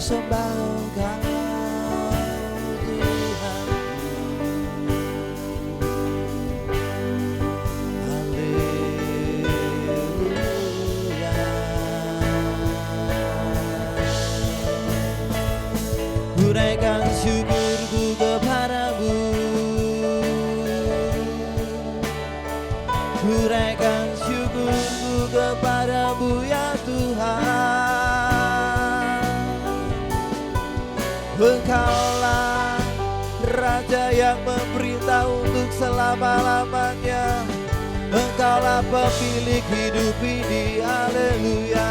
sembah Engkau Tuhan. Haleluya. Huraikan syukurku kepadamu, huraikan syukurku kepadamu ya Tuhan. Engkaulah Raja yang memerintah untuk selama-lamanya. Engkaulah pemilik hidup ini, haleluya.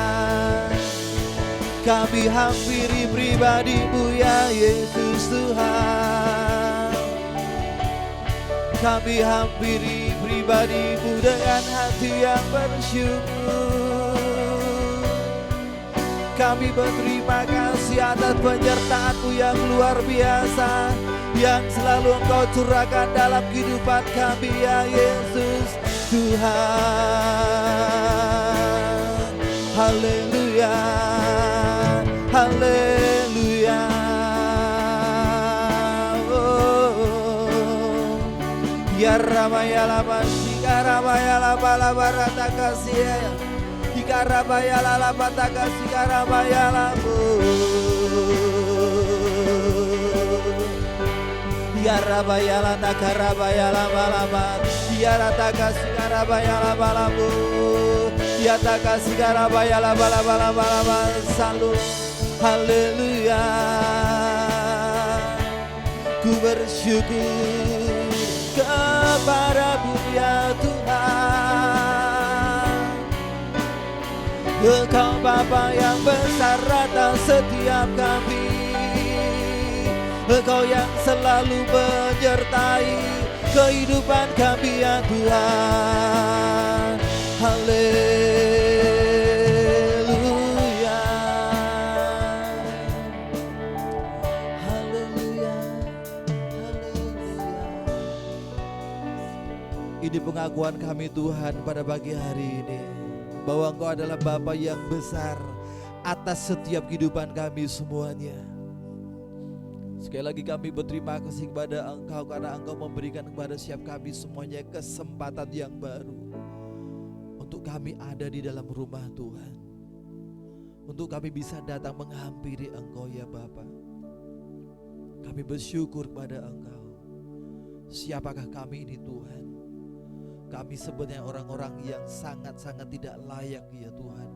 Kami hampiri pribadi-Mu ya Yesus Tuhan. Kami hampiri pribadi-Mu dengan hati yang bersyukur. Kami berterima kasih atas penyertaan-Mu yang luar biasa, yang selalu Engkau curahkan dalam kehidupan kami ya Yesus Tuhan. Haleluya, haleluya. Oh, ya Ramaya lama Sikarabaya lama lama rata kasih. Ikarabaya lala pataka sikarabaya lamu. Ikarabaya lana karabaya lama lama. Iyarataka sikarabaya lama lamu. Iyataka sikarabaya lama lama lama lama. Salu, haleluya. Ku bersyukur kepada-Mu ya Tuhan. Engkau Bapa yang besar atas setiap kami. Engkau yang selalu menyertai kehidupan kami ya Tuhan. Haleluya, haleluya, haleluya. Ini pengakuan kami Tuhan pada pagi hari ini, bahwa Engkau adalah Bapa yang besar atas setiap kehidupan kami semuanya. Sekali lagi kami berterima kasih kepada Engkau karena Engkau memberikan kepada setiap kami semuanya kesempatan yang baru untuk kami ada di dalam rumah Tuhan, untuk kami bisa datang menghampiri Engkau ya Bapa. Kami bersyukur kepada Engkau. Siapakah kami ini Tuhan? Kami sebenarnya orang-orang yang sangat-sangat tidak layak ya Tuhan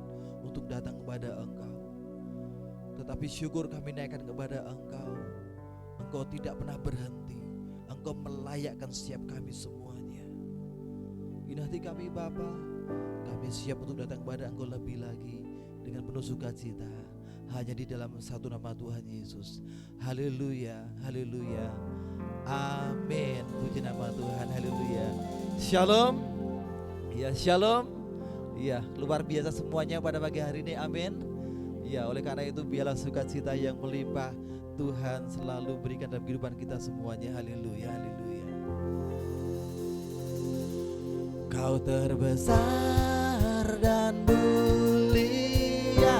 untuk datang kepada Engkau. Tetapi syukur kami naikkan kepada Engkau. Engkau tidak pernah berhenti. Engkau melayakkan setiap kami semuanya. Ini hati kami Bapa. Kami siap untuk datang kepada Engkau lebih lagi dengan penuh sukacita, hanya di dalam satu nama Tuhan Yesus. Haleluya, haleluya, amin. Puji nama Tuhan, haleluya. Shalom. Ya, shalom. Ya, luar biasa semuanya pada pagi hari ini. Amin. Ya, oleh karena itu biarlah sukacita yang melimpah Tuhan selalu berikan dalam kehidupan kita semuanya. Haleluya, haleluya. Kau terbesar dan mulia,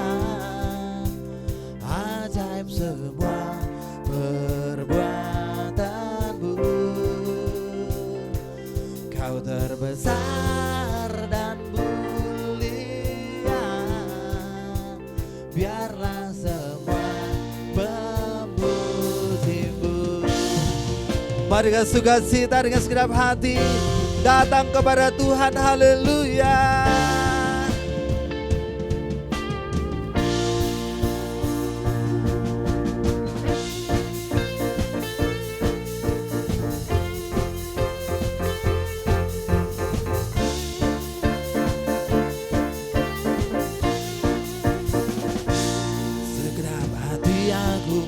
ajaib semua perbuatanmu. Kau terbesar dan mulia, biarlah semua memuji-Mu. Mari dengan sukacita, dengan segenap hati datang kepada Tuhan. Haleluya.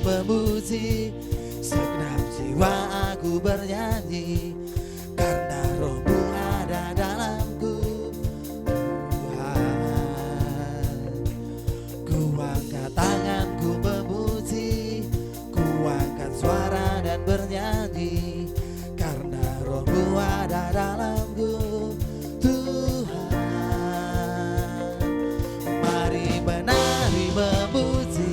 Memuji, segenap jiwa aku bernyanyi, karena Roh-Mu ada dalamku. Tuhan, ku angkat tanganku memuji, ku angkat suara dan bernyanyi, karena Roh-Mu ada dalamku. Tuhan, mari menari memuji,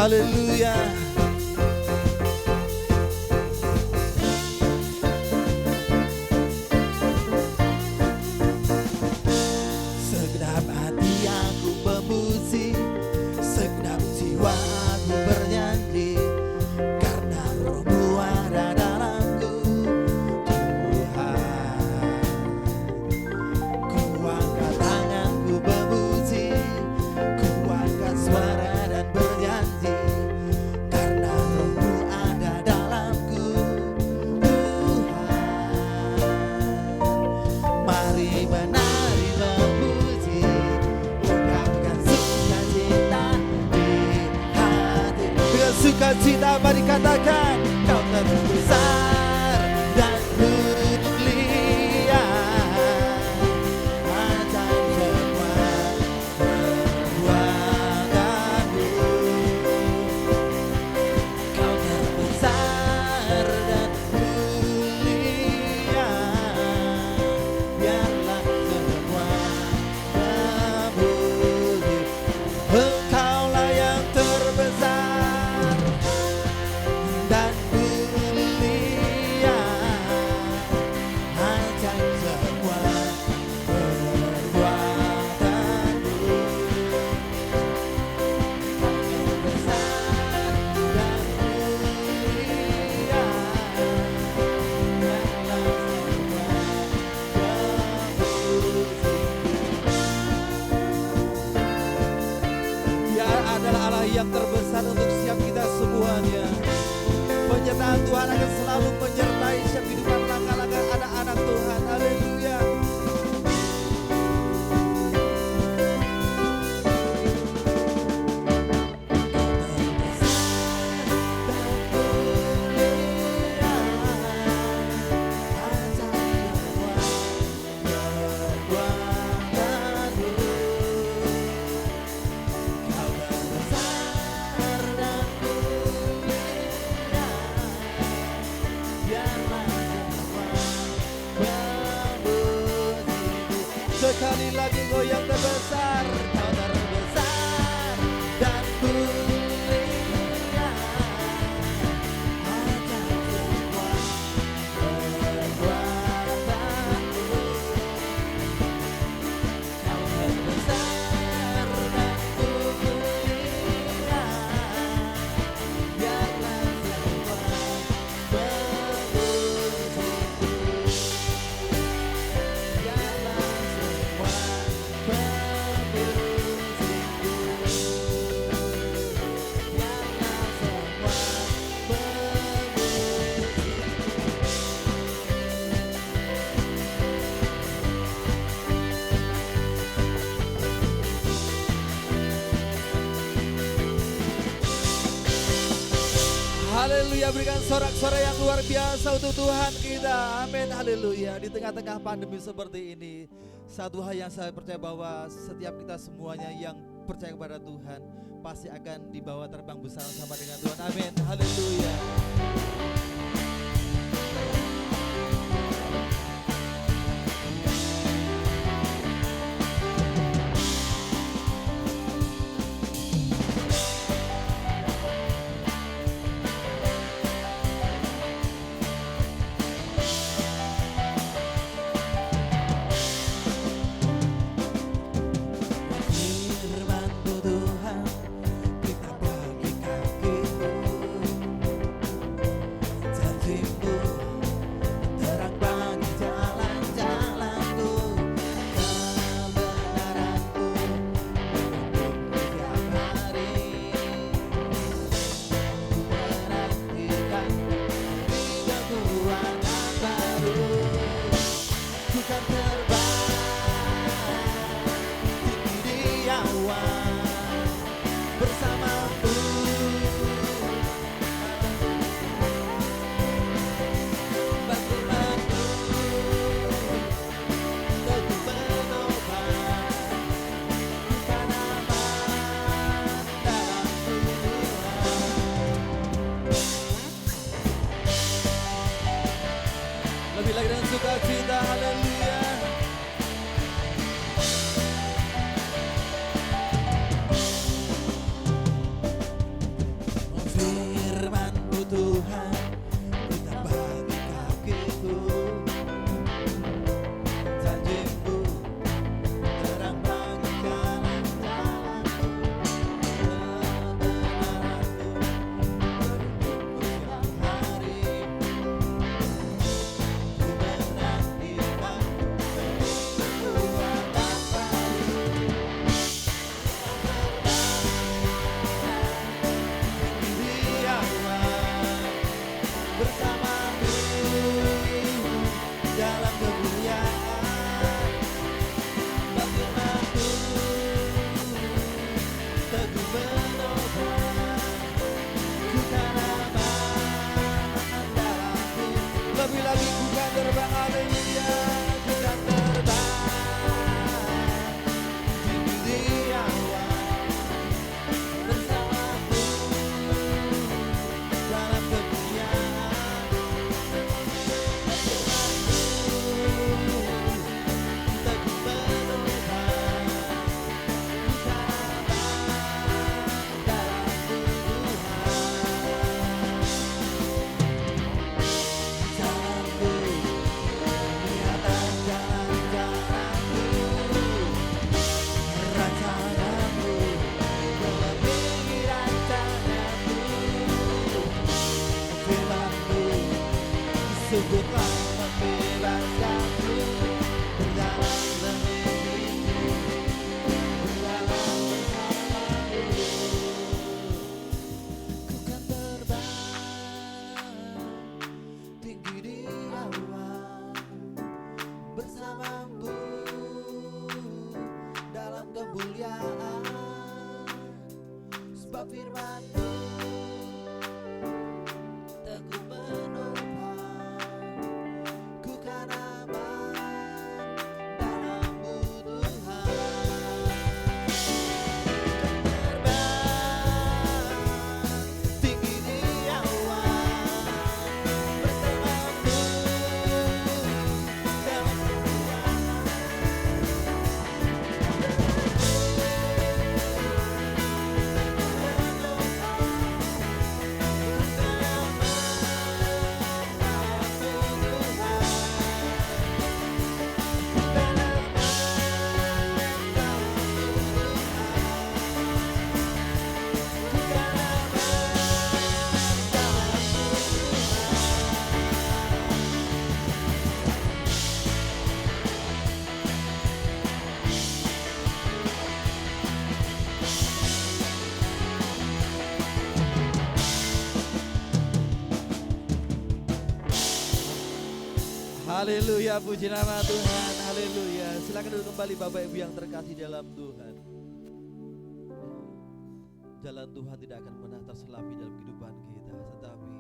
Haleluya. Segenap hati aku memuji, segenap jiwa aku bernyanyi, karena Roh-Mu ada dalamku, Tuhan. Ku angkat tanganku memuji, ku angkat suara dan bernyanyi, karena Roh-Mu ada dalamku, Tuhan. Mari menari memuji, ungkapkan sukacita di hati. Dengan sukacita mari katakan, Kau terbesar dan mulia, ajaib semua perbuatanmu. Kau terbesar dan mulia, biarlah semua memuji. Engkaulah yang terbesar dan mulia, ajaib semua perbuatanmu. Kau terbesar dan mulia, biarlah semua memuji. Dia adalah Allah yang terbesar untuk setiap kita semuanya. Penyertaan Tuhan akan selalu menyertai setiap kehidupan langkah-langkah anak-anak Tuhan. Haleluya. Sekali lagi Kau yang terbesar, Kau terbesar dan mulia, ajaib semua perbuatanmu. Kau terbesar dan mulia, biarlah semua memuji. Biarlah semua Haleluya, berikan sorak-sorai yang luar biasa untuk Tuhan kita. Amin, haleluya. Di tengah-tengah pandemi seperti ini, satu hal yang saya percaya bahwa setiap kita semuanya yang percaya kepada Tuhan pasti akan dibawa terbang bersama-sama dengan Tuhan. Amin, haleluya. Firman-Mu Tuhan, kita bagi kakiku, janji-Mu terang bagi jalan-jalanku, kebenaran-Mu menuntunku tiap hari. Ku menantikan kekuatan baru, ku kan terbang tinggi di awan bersama-Mu. Bantuan-Mu teguh menopang, ku kan aman dalam Tuhan. Lebih lagi dengan sukacita, haleluya. bersamamu dalam kemuliaan, sebab firman-Mu teguh menopang, ku kan aman dalam-Mu Tuhan. Terbang tinggi di awan, bersamamu dalam Haleluya, puji nama Tuhan, haleluya. Silakan duduk kembali Bapak Ibu yang terkasih dalam Tuhan. Jalan Tuhan tidak akan pernah terselapi dalam kehidupan kita, tetapi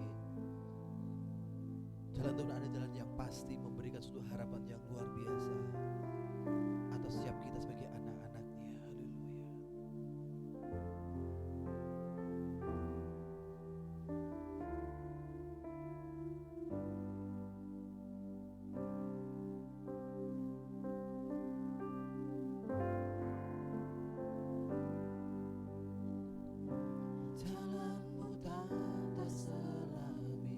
jalan Tuhan ada jalan yang pasti memberikan suatu harapan yang luar biasa atas setiap kita sebagai anak-anaknya. Haleluya. Jalanmu tak terselami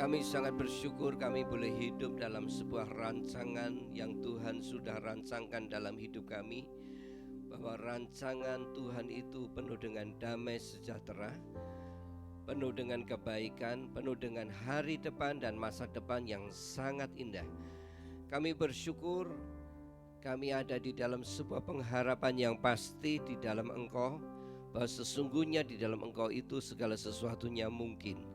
Kami sangat bersyukur kami boleh hidup dalam sebuah rancangan yang Tuhan sudah rancangkan dalam hidup kami, bahwa rancangan Tuhan itu penuh dengan damai sejahtera, penuh dengan kebaikan, penuh dengan hari depan dan masa depan yang sangat indah. Kami bersyukur kami ada di dalam sebuah pengharapan yang pasti di dalam Engkau, bahwa sesungguhnya di dalam Engkau itu segala sesuatunya mungkin.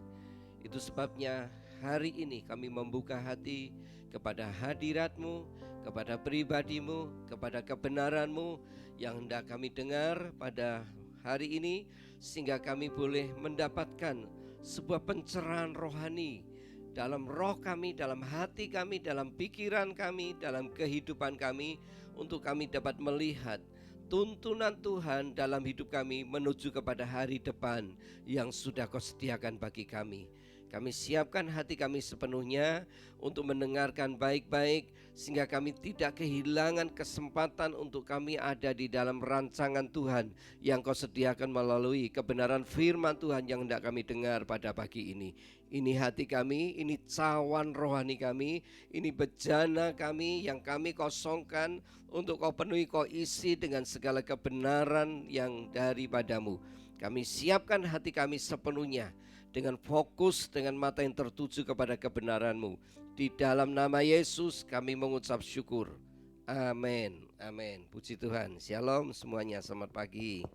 Itu sebabnya hari ini kami membuka hati kepada hadirat-Mu, kepada pribadi-Mu, kepada kebenaran-Mu yang hendak kami dengar pada hari ini, sehingga kami boleh mendapatkan sebuah pencerahan rohani dalam roh kami, dalam hati kami, dalam pikiran kami, dalam kehidupan kami, untuk kami dapat melihat tuntunan Tuhan dalam hidup kami menuju kepada hari depan yang sudah Kau sediakan bagi kami. Kami siapkan hati kami sepenuhnya untuk mendengarkan baik-baik, sehingga kami tidak kehilangan kesempatan untuk kami ada di dalam rancangan Tuhan yang Kau sediakan melalui kebenaran firman Tuhan yang hendak kami dengar pada pagi ini. Ini hati kami, ini cawan rohani kami, ini bejana kami yang kami kosongkan untuk Kau penuhi, Kau isi dengan segala kebenaran yang daripadamu. Kami siapkan hati kami sepenuhnya dengan fokus, dengan mata yang tertuju kepada kebenaran-Mu. Di dalam nama Yesus kami mengucap syukur. Amin. Amin. Puji Tuhan. Shalom semuanya, selamat pagi.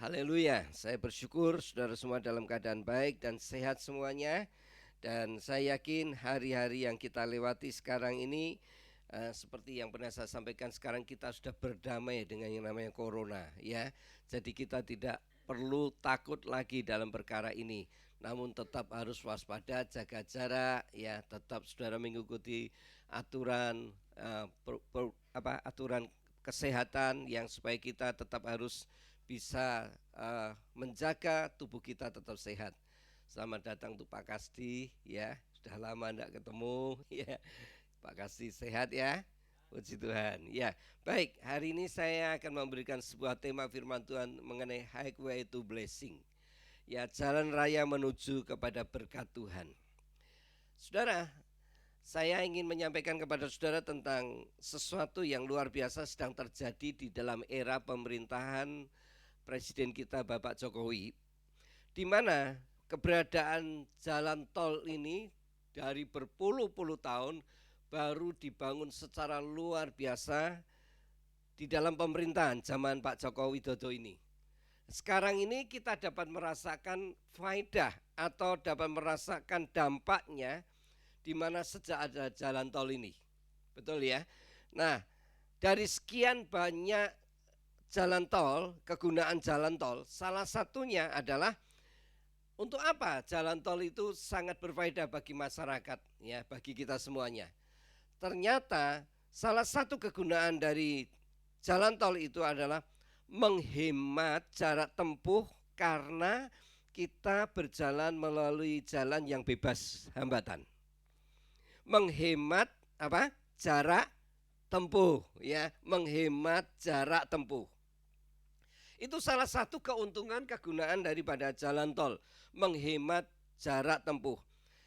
Haleluya. Saya bersyukur saudara semua dalam keadaan baik dan sehat semuanya. Dan saya yakin hari-hari yang kita lewati sekarang ini, seperti yang pernah saya sampaikan, sekarang kita sudah berdamai dengan yang namanya corona, ya. Jadi kita tidak perlu takut lagi dalam perkara ini, namun tetap harus waspada, jaga jarak, ya. Tetap saudara mengikuti aturan aturan kesehatan yang supaya kita tetap harus bisa menjaga tubuh kita tetap sehat. Selamat datang untuk Pak Kasdi, ya. Sudah lama tidak ketemu, ya. Pak Kasdi sehat, ya. Puji Tuhan. Ya, baik. Hari ini saya akan memberikan sebuah tema firman Tuhan mengenai highway to blessing. Ya, jalan raya menuju kepada berkat Tuhan. Saudara, saya ingin menyampaikan kepada saudara tentang sesuatu yang luar biasa sedang terjadi di dalam era pemerintahan Presiden kita Bapak Jokowi, di mana keberadaan jalan tol ini dari berpuluh-puluh tahun baru dibangun secara luar biasa di dalam pemerintahan zaman Pak Joko Widodo ini. Sekarang ini kita dapat merasakan faedah atau dapat merasakan dampaknya di mana sejak ada jalan tol ini. Betul ya? Nah, dari sekian banyak jalan tol, kegunaan jalan tol, salah satunya adalah untuk apa jalan tol itu sangat berfaedah bagi masyarakat, ya, bagi kita semuanya. Ternyata salah satu kegunaan dari jalan tol itu adalah menghemat jarak tempuh, karena kita berjalan melalui jalan yang bebas hambatan. Menghemat apa? Jarak tempuh, ya, menghemat jarak tempuh. Itu salah satu keuntungan kegunaan daripada jalan tol, menghemat jarak tempuh.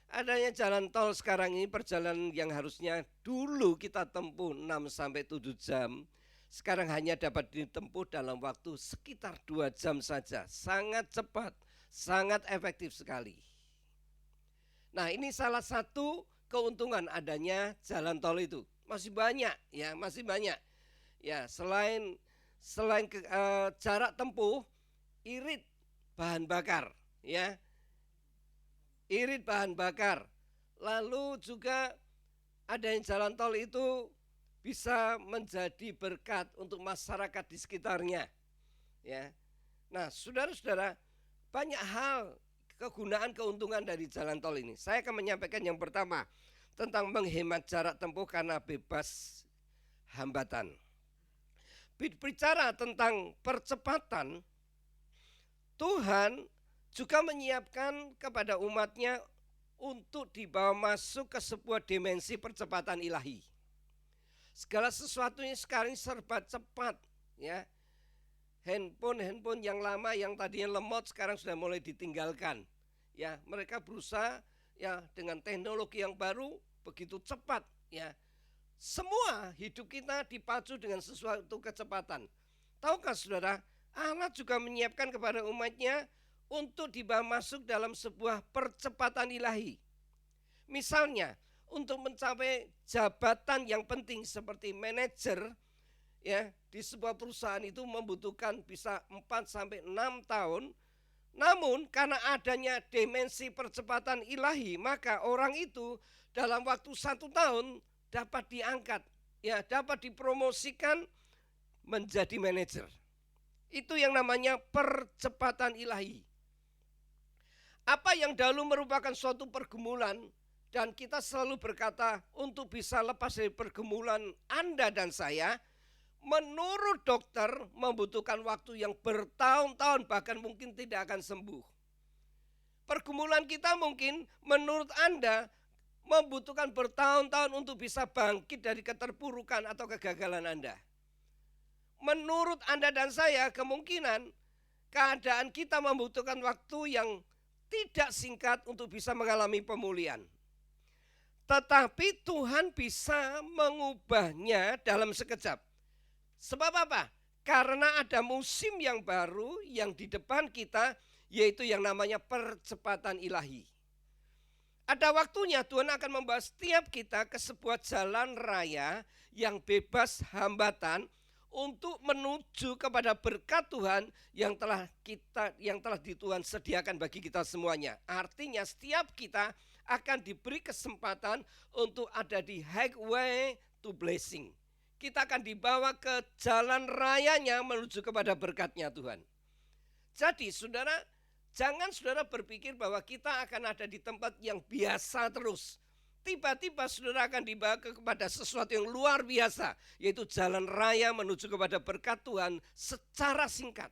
Adanya jalan tol sekarang ini, perjalanan yang harusnya dulu kita tempuh 6-7 jam, sekarang hanya dapat ditempuh dalam waktu sekitar 2 jam saja. Sangat cepat, sangat efektif sekali. Nah, ini salah satu keuntungan adanya jalan tol itu. Masih banyak, ya, masih banyak. Ya, selain jarak tempuh, irit bahan bakar, ya. Irit bahan bakar. Lalu juga adanya jalan tol itu bisa menjadi berkat untuk masyarakat di sekitarnya, ya. Nah, saudara-saudara, banyak hal kegunaan keuntungan dari jalan tol ini. Saya akan menyampaikan yang pertama tentang menghemat jarak tempuh karena bebas hambatan. Bicara tentang percepatan, Tuhan juga menyiapkan kepada umatnya untuk dibawa masuk ke sebuah dimensi percepatan ilahi. Segala sesuatunya sekarang serba cepat, ya. Handphone yang lama yang tadinya lemot sekarang sudah mulai ditinggalkan. Ya, mereka berusaha ya dengan teknologi yang baru begitu cepat ya. Semua hidup kita dipacu dengan sesuatu kecepatan. Tahukah saudara, Allah juga menyiapkan kepada umatnya untuk dibawa masuk dalam sebuah percepatan ilahi. Misalnya, untuk mencapai jabatan yang penting seperti manajer ya, di sebuah perusahaan itu membutuhkan bisa 4 sampai 6 tahun. Namun karena adanya dimensi percepatan ilahi, maka orang itu dalam waktu 1 tahun dapat diangkat, ya, dapat dipromosikan menjadi manajer. Itu yang namanya percepatan ilahi. Apa yang dahulu merupakan suatu pergumulan, dan kita selalu berkata untuk bisa lepas dari pergumulan Anda dan saya, menurut dokter membutuhkan waktu yang bertahun-tahun, bahkan mungkin tidak akan sembuh. Pergumulan kita mungkin menurut Anda membutuhkan bertahun-tahun untuk bisa bangkit dari keterpurukan atau kegagalan Anda. Menurut Anda dan saya, kemungkinan keadaan kita membutuhkan waktu yang tidak singkat untuk bisa mengalami pemulihan. Tetapi Tuhan bisa mengubahnya dalam sekejap. Sebab apa? Karena ada musim yang baru yang di depan kita, yaitu yang namanya percepatan ilahi. Ada waktunya Tuhan akan membawa setiap kita ke sebuah jalan raya yang bebas hambatan untuk menuju kepada berkat Tuhan yang telah Tuhan sediakan bagi kita semuanya. Artinya setiap kita akan diberi kesempatan untuk ada di highway to blessing. Kita akan dibawa ke jalan rayanya menuju kepada berkatnya Tuhan. Jadi saudara, jangan saudara berpikir bahwa kita akan ada di tempat yang biasa terus. Tiba-tiba saudara akan dibawa kepada sesuatu yang luar biasa, yaitu jalan raya menuju kepada berkat Tuhan secara singkat.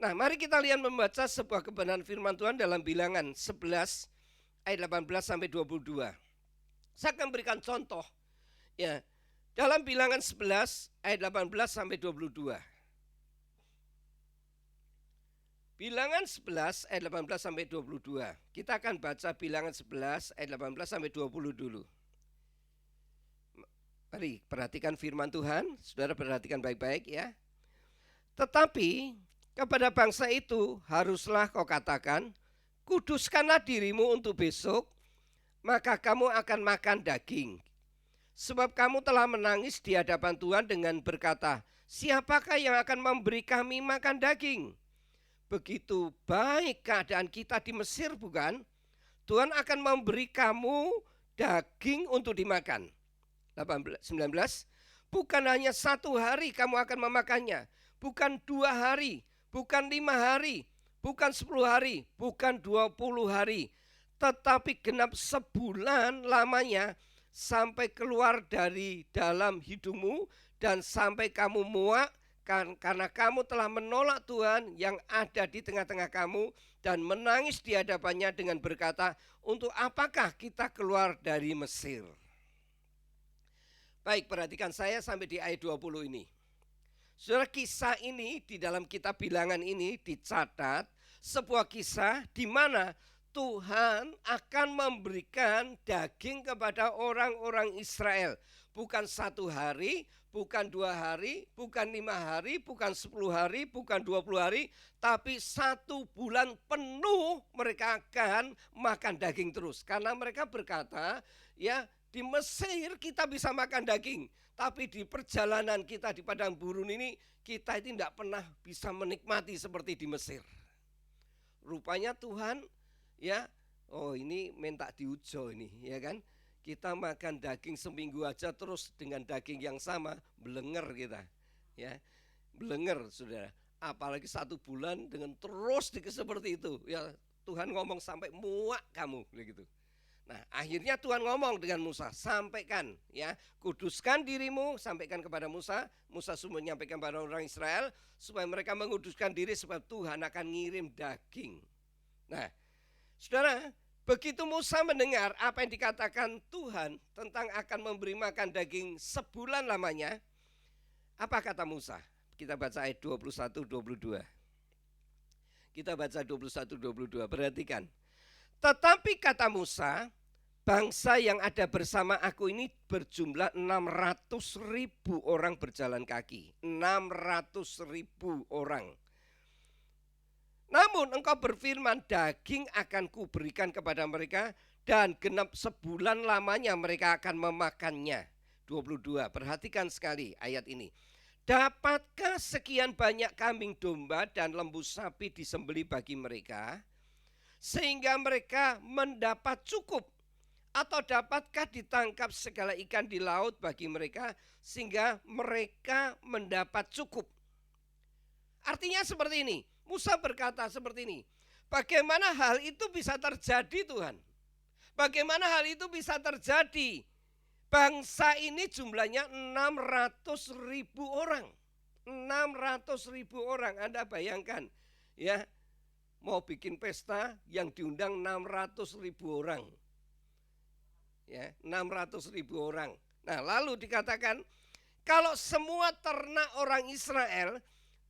Nah, mari kita lihat membaca sebuah kebenaran firman Tuhan dalam Bilangan 11 ayat 18 sampai 22. Saya akan berikan contoh ya. Dalam Bilangan 11 ayat 18 sampai 22. Bilangan 11 ayat 18 sampai 22. Kita akan baca Bilangan 11 ayat 18 sampai 20 dulu. Mari perhatikan firman Tuhan, saudara perhatikan baik-baik ya. Tetapi kepada bangsa itu haruslah kau katakan, kuduskanlah dirimu untuk besok, maka kamu akan makan daging. Sebab kamu telah menangis di hadapan Tuhan dengan berkata, siapakah yang akan memberi kami makan daging? Begitu baik keadaan kita di Mesir bukan? Tuhan akan memberi kamu daging untuk dimakan. 19. Bukan hanya 1 hari kamu akan memakannya, bukan 2 hari, bukan 5 hari, bukan 10 hari, bukan 20 hari, tetapi genap sebulan lamanya, sampai keluar dari dalam hidungmu dan sampai kamu muak karena kamu telah menolak Tuhan yang ada di tengah-tengah kamu dan menangis di hadapannya dengan berkata, untuk apakah kita keluar dari Mesir? Baik, perhatikan saya sampai di ayat 20 ini. Saudara, kisah ini di dalam kitab Bilangan ini dicatat sebuah kisah di mana Tuhan akan memberikan daging kepada orang-orang Israel. Bukan 1 hari, bukan 2 hari, bukan 5 hari, bukan 10 hari, bukan 20 hari, tapi 1 bulan penuh mereka akan makan daging terus. Karena mereka berkata, ya di Mesir kita bisa makan daging, tapi di perjalanan kita di padang gurun ini, kita itu tidak pernah bisa menikmati seperti di Mesir. Rupanya Tuhan ya, oh ini minta diujo ini, ya kan? Kita makan daging seminggu aja terus dengan daging yang sama, belenger kita, ya, belenger saudara. Apalagi 1 bulan dengan terus seperti itu, ya Tuhan ngomong sampai muak kamu, begitu. Nah, akhirnya Tuhan ngomong dengan Musa, sampaikan, ya, kuduskan dirimu, sampaikan kepada Musa. Musa semua menyampaikan kepada orang Israel supaya mereka menguduskan diri sebab Tuhan akan ngirim daging. Nah, saudara, begitu Musa mendengar apa yang dikatakan Tuhan tentang akan memberi makan daging sebulan lamanya, apa kata Musa? Kita baca ayat 21-22. Kita baca 21-22, perhatikan. Tetapi kata Musa, bangsa yang ada bersama aku ini berjumlah 600.000 orang berjalan kaki. 600.000 orang. Namun engkau berfirman, daging akan kuberikan kepada mereka, dan genap sebulan lamanya mereka akan memakannya. 22, perhatikan sekali ayat ini. Dapatkah sekian banyak kambing domba dan lembu sapi disembelih bagi mereka, sehingga mereka mendapat cukup? Atau dapatkah ditangkap segala ikan di laut bagi mereka, sehingga mereka mendapat cukup? Artinya seperti ini, Musa berkata seperti ini, bagaimana hal itu bisa terjadi Tuhan? Bagaimana hal itu bisa terjadi? Bangsa ini jumlahnya 600.000 orang. 600.000 orang, Anda bayangkan ya, mau bikin pesta yang diundang 600.000 orang. Ya, 600.000 orang. Nah, lalu dikatakan kalau semua ternak orang Israel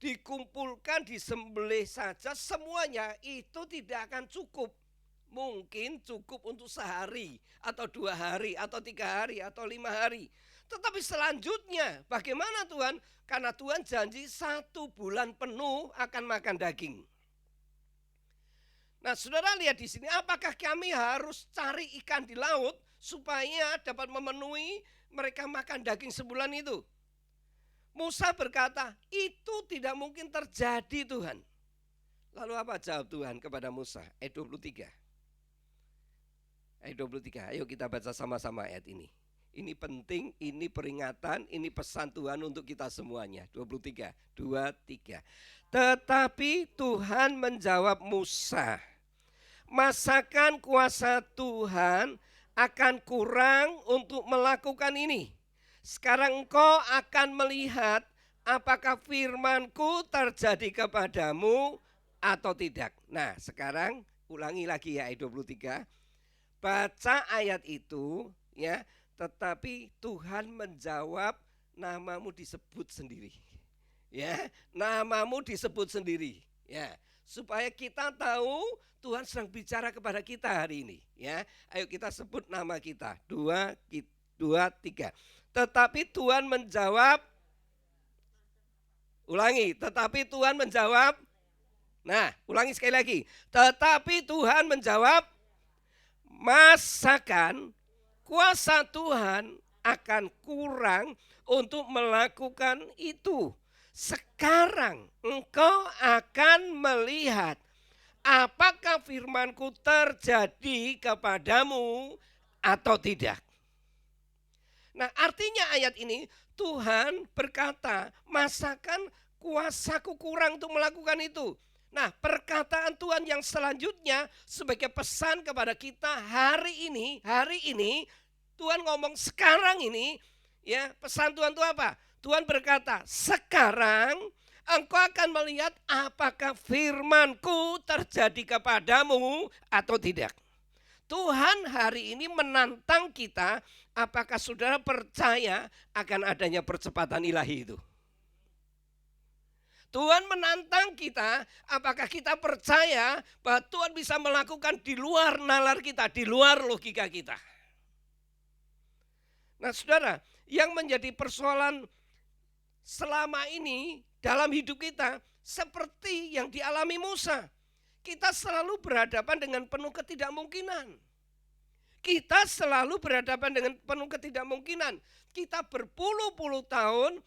dikumpulkan disembelih saja semuanya, itu tidak akan cukup. Mungkin cukup untuk sehari atau 2 hari atau 3 hari atau 5 hari. Tetapi selanjutnya bagaimana Tuhan? Karena Tuhan janji 1 bulan penuh akan makan daging. Nah, saudara lihat di sini, apakah kami harus cari ikan di laut supaya dapat memenuhi mereka makan daging sebulan itu? Musa berkata, itu tidak mungkin terjadi Tuhan. Lalu apa jawab Tuhan kepada Musa? Ayat 23. Ayat 23, ayo kita baca sama-sama ayat ini. Ini penting, ini peringatan, ini pesan Tuhan untuk kita semuanya. 23, 2, 3. Tetapi Tuhan menjawab Musa, masakan kuasa Tuhan akan kurang untuk melakukan ini? Sekarang engkau akan melihat apakah firmanku terjadi kepadamu atau tidak. Nah, sekarang ulangi lagi ya ayat 23. Baca ayat itu ya, tetapi Tuhan menjawab, namamu disebut sendiri. Ya, namamu disebut sendiri. Ya, supaya kita tahu Tuhan sedang bicara kepada kita hari ini. Ya, ayo kita sebut nama kita. 2, 3. Tetapi Tuhan menjawab. Ulangi, tetapi Tuhan menjawab. Nah, ulangi sekali lagi. Tetapi Tuhan menjawab, masakan kuasa Tuhan akan kurang untuk melakukan itu? Sekarang engkau akan melihat apakah firmanku terjadi kepadamu atau tidak. Nah, artinya ayat ini Tuhan berkata, masakan kuasaku kurang untuk melakukan itu? Nah, perkataan Tuhan yang selanjutnya sebagai pesan kepada kita hari ini Tuhan ngomong sekarang ini, ya, pesan Tuhan itu apa? Tuhan berkata, sekarang engkau akan melihat apakah firmanku terjadi kepadamu atau tidak. Tuhan hari ini menantang kita, apakah saudara percaya akan adanya percepatan ilahi itu? Tuhan menantang kita, apakah kita percaya bahwa Tuhan bisa melakukan di luar nalar kita, di luar logika kita. Nah, saudara, yang menjadi persoalan selama ini dalam hidup kita seperti yang dialami Musa. Kita selalu berhadapan dengan penuh ketidakmungkinan. Kita selalu berhadapan dengan penuh ketidakmungkinan. Kita berpuluh-puluh tahun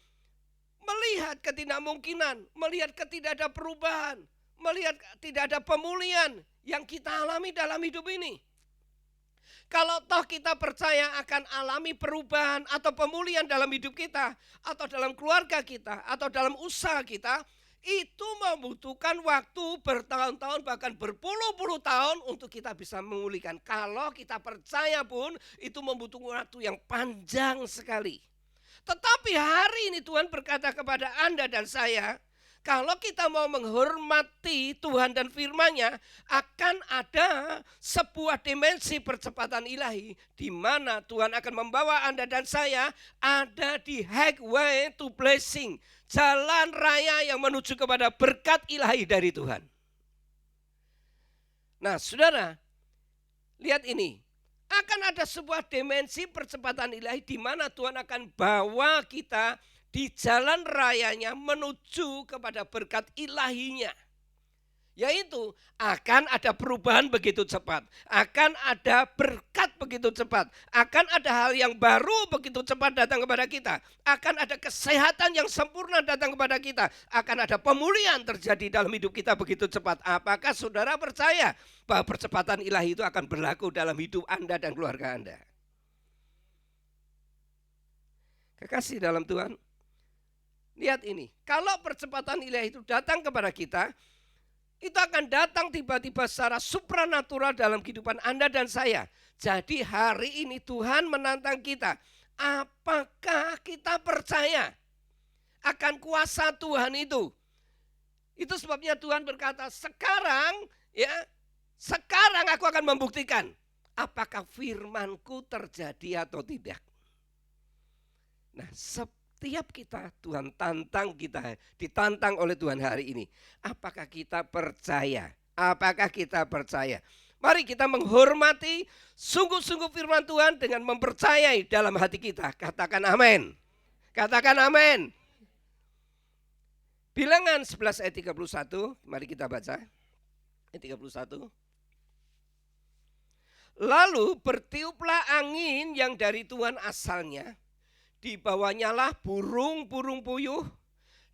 melihat ketidakmungkinan, melihat tidak ada perubahan, melihat tidak ada pemulihan yang kita alami dalam hidup ini. Kalau toh kita percaya akan alami perubahan atau pemulihan dalam hidup kita, atau dalam keluarga kita, atau dalam usaha kita, itu membutuhkan waktu bertahun-tahun bahkan berpuluh-puluh tahun untuk kita bisa memulihkan. Kalau kita percaya pun itu membutuhkan waktu yang panjang sekali. Tetapi hari ini Tuhan berkata kepada Anda dan saya, kalau kita mau menghormati Tuhan dan firman-Nya, akan ada sebuah dimensi percepatan ilahi di mana Tuhan akan membawa Anda dan saya ada di highway to blessing, jalan raya yang menuju kepada berkat ilahi dari Tuhan. Nah, saudara, lihat ini. Akan ada sebuah dimensi percepatan ilahi di mana Tuhan akan bawa kita di jalan rayanya menuju kepada berkat ilahinya. Yaitu akan ada perubahan begitu cepat, akan ada berkat begitu cepat, akan ada hal yang baru begitu cepat datang kepada kita, akan ada kesehatan yang sempurna datang kepada kita, akan ada pemulihan terjadi dalam hidup kita begitu cepat. Apakah saudara percaya bahwa percepatan ilahi itu akan berlaku dalam hidup Anda dan keluarga Anda? Kekasih dalam Tuhan, lihat ini, kalau percepatan ilahi itu datang kepada kita, itu akan datang tiba-tiba secara supranatural dalam kehidupan Anda dan saya. Jadi hari ini Tuhan menantang kita. Apakah kita percaya akan kuasa Tuhan itu? Itu sebabnya Tuhan berkata, sekarang aku akan membuktikan apakah firman-Ku terjadi atau tidak. Nah, setiap kita Tuhan tantang kita, ditantang oleh Tuhan hari ini. Apakah kita percaya? Apakah kita percaya? Mari kita menghormati sungguh-sungguh firman Tuhan dengan mempercayai dalam hati kita. Katakan amin. Katakan amin. Bilangan 11 ayat 31, mari kita baca. Ayat 31. Lalu bertiuplah angin yang dari Tuhan asalnya. Dibawanya lah burung-burung puyuh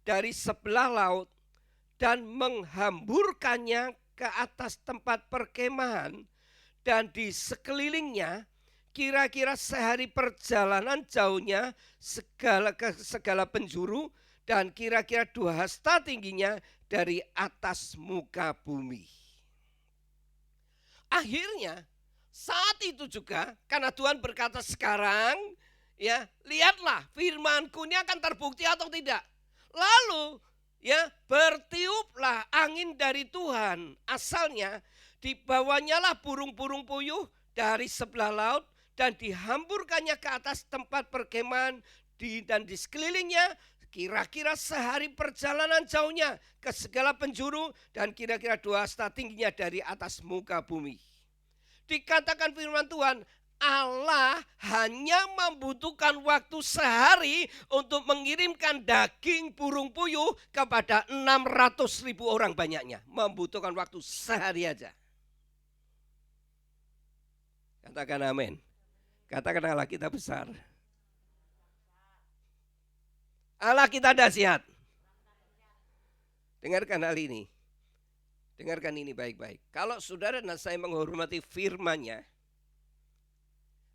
dari sebelah laut dan menghamburkannya ke atas tempat perkemahan, dan di sekelilingnya kira-kira sehari perjalanan jauhnya segala penjuru, dan kira-kira 2 hasta tingginya dari atas muka bumi. Akhirnya saat itu juga karena Tuhan berkata sekarang, lihatlah firman-Ku ini akan terbukti atau tidak. Lalu bertiuplah angin dari Tuhan asalnya, dibawanya lah burung-burung puyuh dari sebelah laut dan dihamburkannya ke atas tempat perkemahan, dan di sekelilingnya kira-kira sehari perjalanan jauhnya ke segala penjuru, dan kira-kira 2 hasta tingginya dari atas muka bumi. Dikatakan firman Tuhan, Allah hanya membutuhkan waktu sehari untuk mengirimkan daging burung puyuh kepada 600.000 orang banyaknya. Membutuhkan waktu sehari aja. Katakan amin. Katakan Allah kita besar. Allah kita dahsyat. Dengarkan hal ini. Dengarkan ini baik-baik. Kalau saudara dan saya menghormati firman-Nya,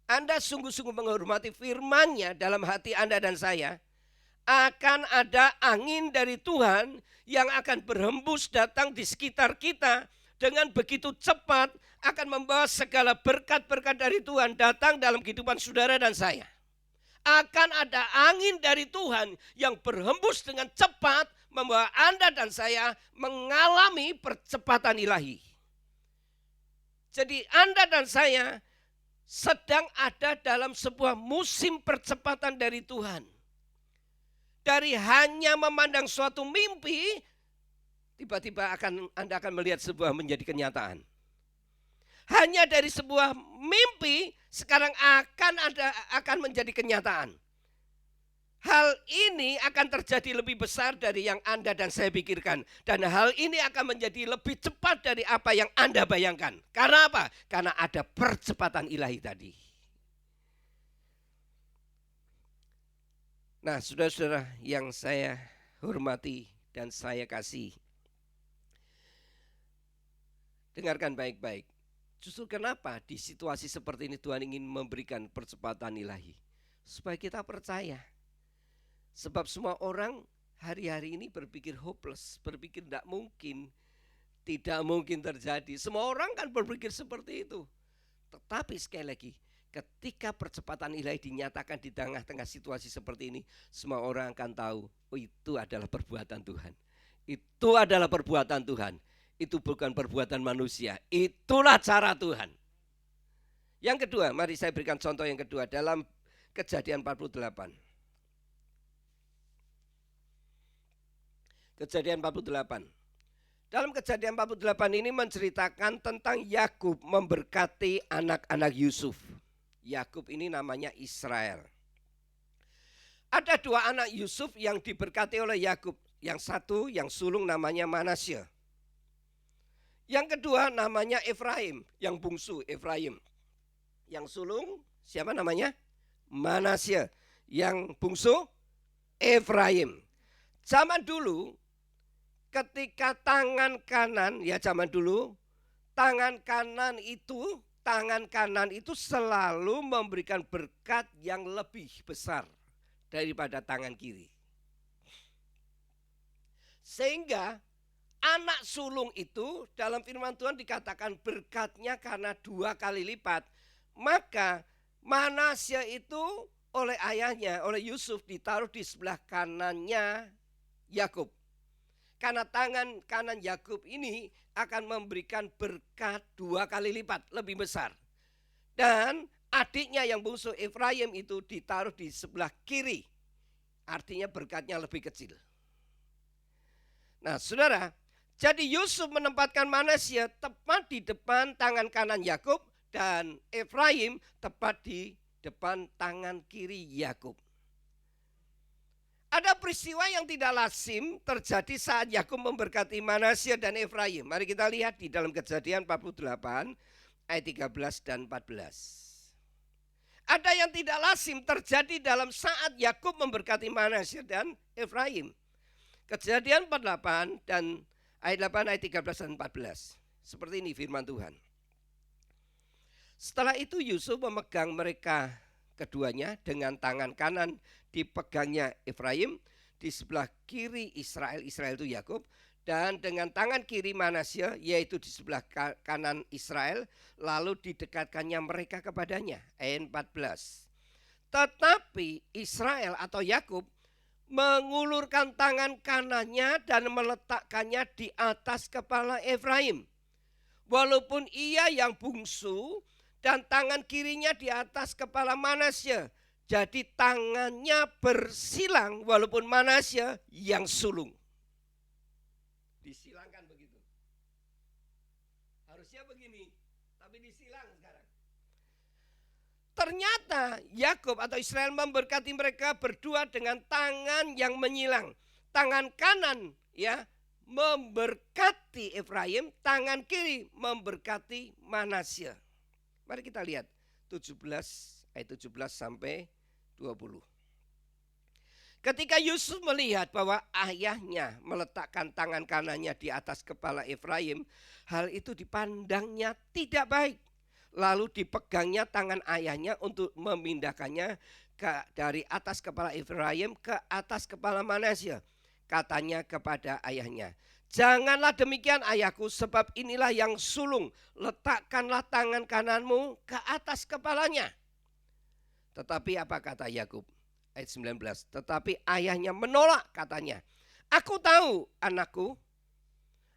Anda sungguh-sungguh menghormati firman-Nya dalam hati Anda dan saya, akan ada angin dari Tuhan yang akan berhembus datang di sekitar kita dengan begitu cepat, akan membawa segala berkat-berkat dari Tuhan datang dalam kehidupan saudara dan saya. Akan ada angin dari Tuhan yang berhembus dengan cepat, membawa Anda dan saya mengalami percepatan ilahi. Jadi Anda dan saya sedang ada dalam sebuah musim percepatan dari Tuhan. Dari hanya memandang suatu mimpi, tiba-tiba Anda akan melihat sebuah menjadi kenyataan. Hanya dari sebuah mimpi sekarang akan menjadi kenyataan. Hal ini akan terjadi lebih besar dari yang Anda dan saya pikirkan. Dan hal ini akan menjadi lebih cepat dari apa yang Anda bayangkan. Karena apa? Karena ada percepatan ilahi tadi. Nah, saudara-saudara yang saya hormati dan saya kasih, dengarkan baik-baik. Justru kenapa di situasi seperti ini Tuhan ingin memberikan percepatan ilahi? Supaya kita percaya. Sebab semua orang hari-hari ini berpikir hopeless, berpikir tidak mungkin terjadi. Semua orang kan berpikir seperti itu. Tetapi sekali lagi, ketika percepatan ilahi dinyatakan di tengah-tengah situasi seperti ini, semua orang akan tahu, oh itu adalah perbuatan Tuhan. Itu adalah perbuatan Tuhan. Itu bukan perbuatan manusia. Itulah cara Tuhan. Yang kedua, mari saya berikan contoh yang kedua dalam Kejadian 48. Kejadian 48. Dalam Kejadian 48 ini menceritakan tentang Yakub memberkati anak-anak Yusuf. Yakub ini namanya Israel. Ada dua anak Yusuf yang diberkati oleh Yakub. Yang satu yang sulung namanya Manasye. Yang kedua namanya Efraim, yang bungsu Efraim. Yang sulung siapa namanya? Manasye. Yang bungsu Efraim. Zaman dulu ketika tangan kanan, ya zaman dulu tangan kanan itu selalu memberikan berkat yang lebih besar daripada tangan kiri. Sehingga anak sulung itu dalam firman Tuhan dikatakan berkatnya karena 2 kali lipat. Maka Manasye itu oleh ayahnya, oleh Yusuf ditaruh di sebelah kanannya Yakub. Karena tangan kanan Yakub ini akan memberikan berkat 2 kali lipat lebih besar. Dan adiknya yang bungsu Efraim itu ditaruh di sebelah kiri. Artinya berkatnya lebih kecil. Nah saudara, jadi Yusuf menempatkan Manasye tepat di depan tangan kanan Yakub dan Efraim tepat di depan tangan kiri Yakub. Ada peristiwa yang tidak lazim terjadi saat Yakub memberkati Manasye dan Efraim. Mari kita lihat di dalam Kejadian 48 ayat 13 dan 14. Ada yang tidak lazim terjadi dalam saat Yakub memberkati Manasye dan Efraim. Kejadian 48 dan ayat 8, ayat 13 dan 14. Seperti ini firman Tuhan. Setelah itu Yusuf memegang mereka keduanya, dengan tangan kanan dipegangnya Efraim, di sebelah kiri Israel itu Yakub, dan dengan tangan kiri Manasye, yaitu di sebelah kanan Israel, lalu didekatkannya mereka kepadanya. Ayat 14. Tetapi Israel atau Yakub mengulurkan tangan kanannya dan meletakkannya di atas kepala Efraim. Walaupun ia yang bungsu dan tangan kirinya di atas kepala Manasye. Jadi tangannya bersilang walaupun Manasye yang sulung. Disilangkan begitu. Harusnya begini, tapi disilang sekarang. Ternyata Yakub atau Israel memberkati mereka berdua dengan tangan yang menyilang. Tangan kanan ya memberkati Efraim, tangan kiri memberkati Manasye. Mari kita lihat 17 ayat 17 sampai 20. Ketika Yusuf melihat bahwa ayahnya meletakkan tangan kanannya di atas kepala Efraim, hal itu dipandangnya tidak baik. Lalu dipegangnya tangan ayahnya untuk memindahkannya dari atas kepala Efraim ke atas kepala Manasye. Katanya kepada ayahnya, "Janganlah demikian ayahku, sebab inilah yang sulung. Letakkanlah tangan kananmu ke atas kepalanya." Tetapi apa kata Yakub? Ayat 19. Tetapi ayahnya menolak, katanya, "Aku tahu anakku,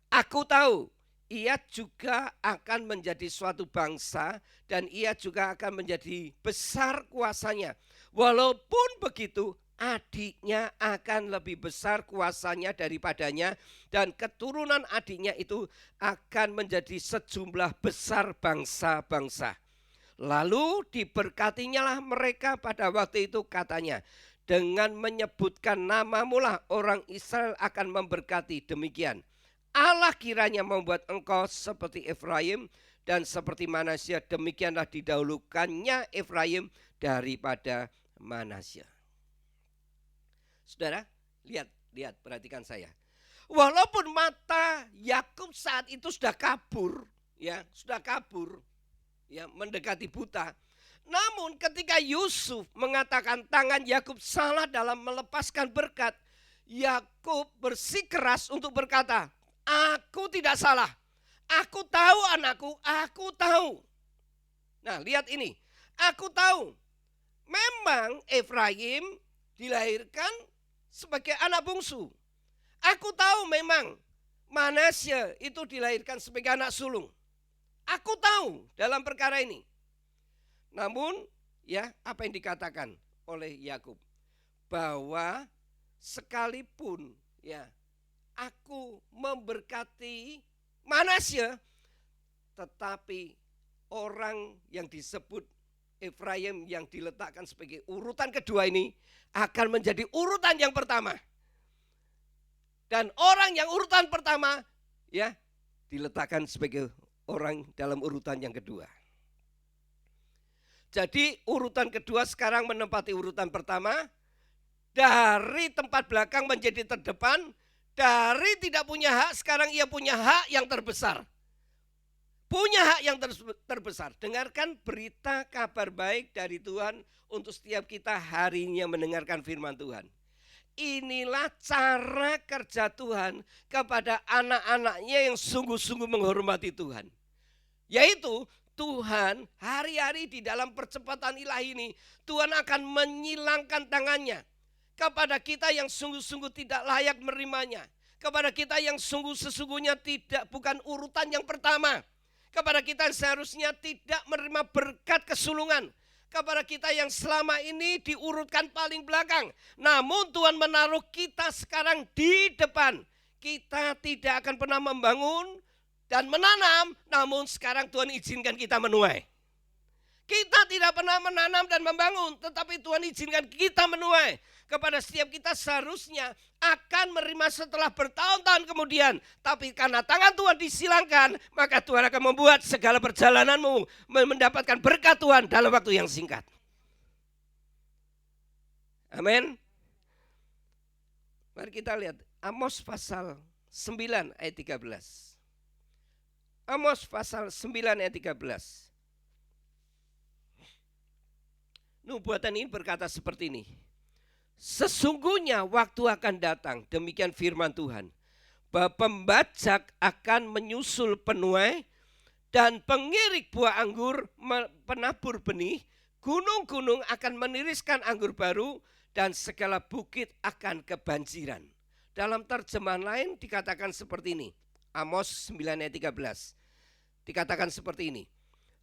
aku tahu ia juga akan menjadi suatu bangsa dan ia juga akan menjadi besar kuasanya. Walaupun begitu, adiknya akan lebih besar kuasanya daripadanya dan keturunan adiknya itu akan menjadi sejumlah besar bangsa-bangsa." Lalu diberkatinya lah mereka pada waktu itu, katanya, "Dengan menyebutkan namamu lah orang Israel akan memberkati. Demikian Allah kiranya membuat engkau seperti Efraim dan seperti Manasye. Demikianlah didahulukannya Efraim daripada Manasye." Saudara, lihat, perhatikan saya. Walaupun mata Yakub saat itu sudah kabur, mendekati buta. Namun ketika Yusuf mengatakan tangan Yakub salah dalam melepaskan berkat, Yakub bersikeras untuk berkata, "Aku tidak salah. Aku tahu anakku, aku tahu." Nah, lihat ini. Aku tahu. Memang Efraim dilahirkan sebagai anak bungsu. Aku tahu memang Manasye itu dilahirkan sebagai anak sulung. Aku tahu dalam perkara ini. Namun apa yang dikatakan oleh Yakub, bahwa sekalipun aku memberkati Manasye, tetapi orang yang disebut Efraim yang diletakkan sebagai urutan kedua ini akan menjadi urutan yang pertama. Dan orang yang urutan pertama ya diletakkan sebagai orang dalam urutan yang kedua. Jadi urutan kedua sekarang menempati urutan pertama, dari tempat belakang menjadi terdepan, dari tidak punya hak sekarang ia punya hak yang terbesar. Punya hak yang terbesar. Dengarkan berita kabar baik dari Tuhan untuk setiap kita hari ini yang mendengarkan firman Tuhan. Inilah cara kerja Tuhan kepada anak-anaknya yang sungguh-sungguh menghormati Tuhan. Yaitu Tuhan hari-hari di dalam percepatan ilahi ini, Tuhan akan menyilangkan tangannya kepada kita yang sungguh-sungguh tidak layak menerimanya. Kepada kita yang sesungguhnya bukan urutan yang pertama. Kepada kita yang seharusnya tidak menerima berkat kesulungan. Kepada kita yang selama ini diurutkan paling belakang. Namun Tuhan menaruh kita sekarang di depan. Kita tidak akan pernah membangun dan menanam, namun sekarang Tuhan izinkan kita menuai. Kita tidak pernah menanam dan membangun, tetapi Tuhan izinkan kita menuai. Kepada setiap kita seharusnya akan menerima setelah bertahun-tahun kemudian. Tapi karena tangan Tuhan disilangkan, maka Tuhan akan membuat segala perjalananmu mendapatkan berkat Tuhan dalam waktu yang singkat. Amin. Mari kita lihat Amos pasal 9 ayat 13. Amos pasal 9 ayat 13. Nubuatan ini berkata seperti ini. Sesungguhnya waktu akan datang, demikian firman Tuhan, bahwa pembajak akan menyusul penuai dan pengirik buah anggur penabur benih, gunung-gunung akan meniriskan anggur baru dan segala bukit akan kebanjiran. Dalam terjemahan lain dikatakan seperti ini. Amos 9 ayat 13. Dikatakan seperti ini.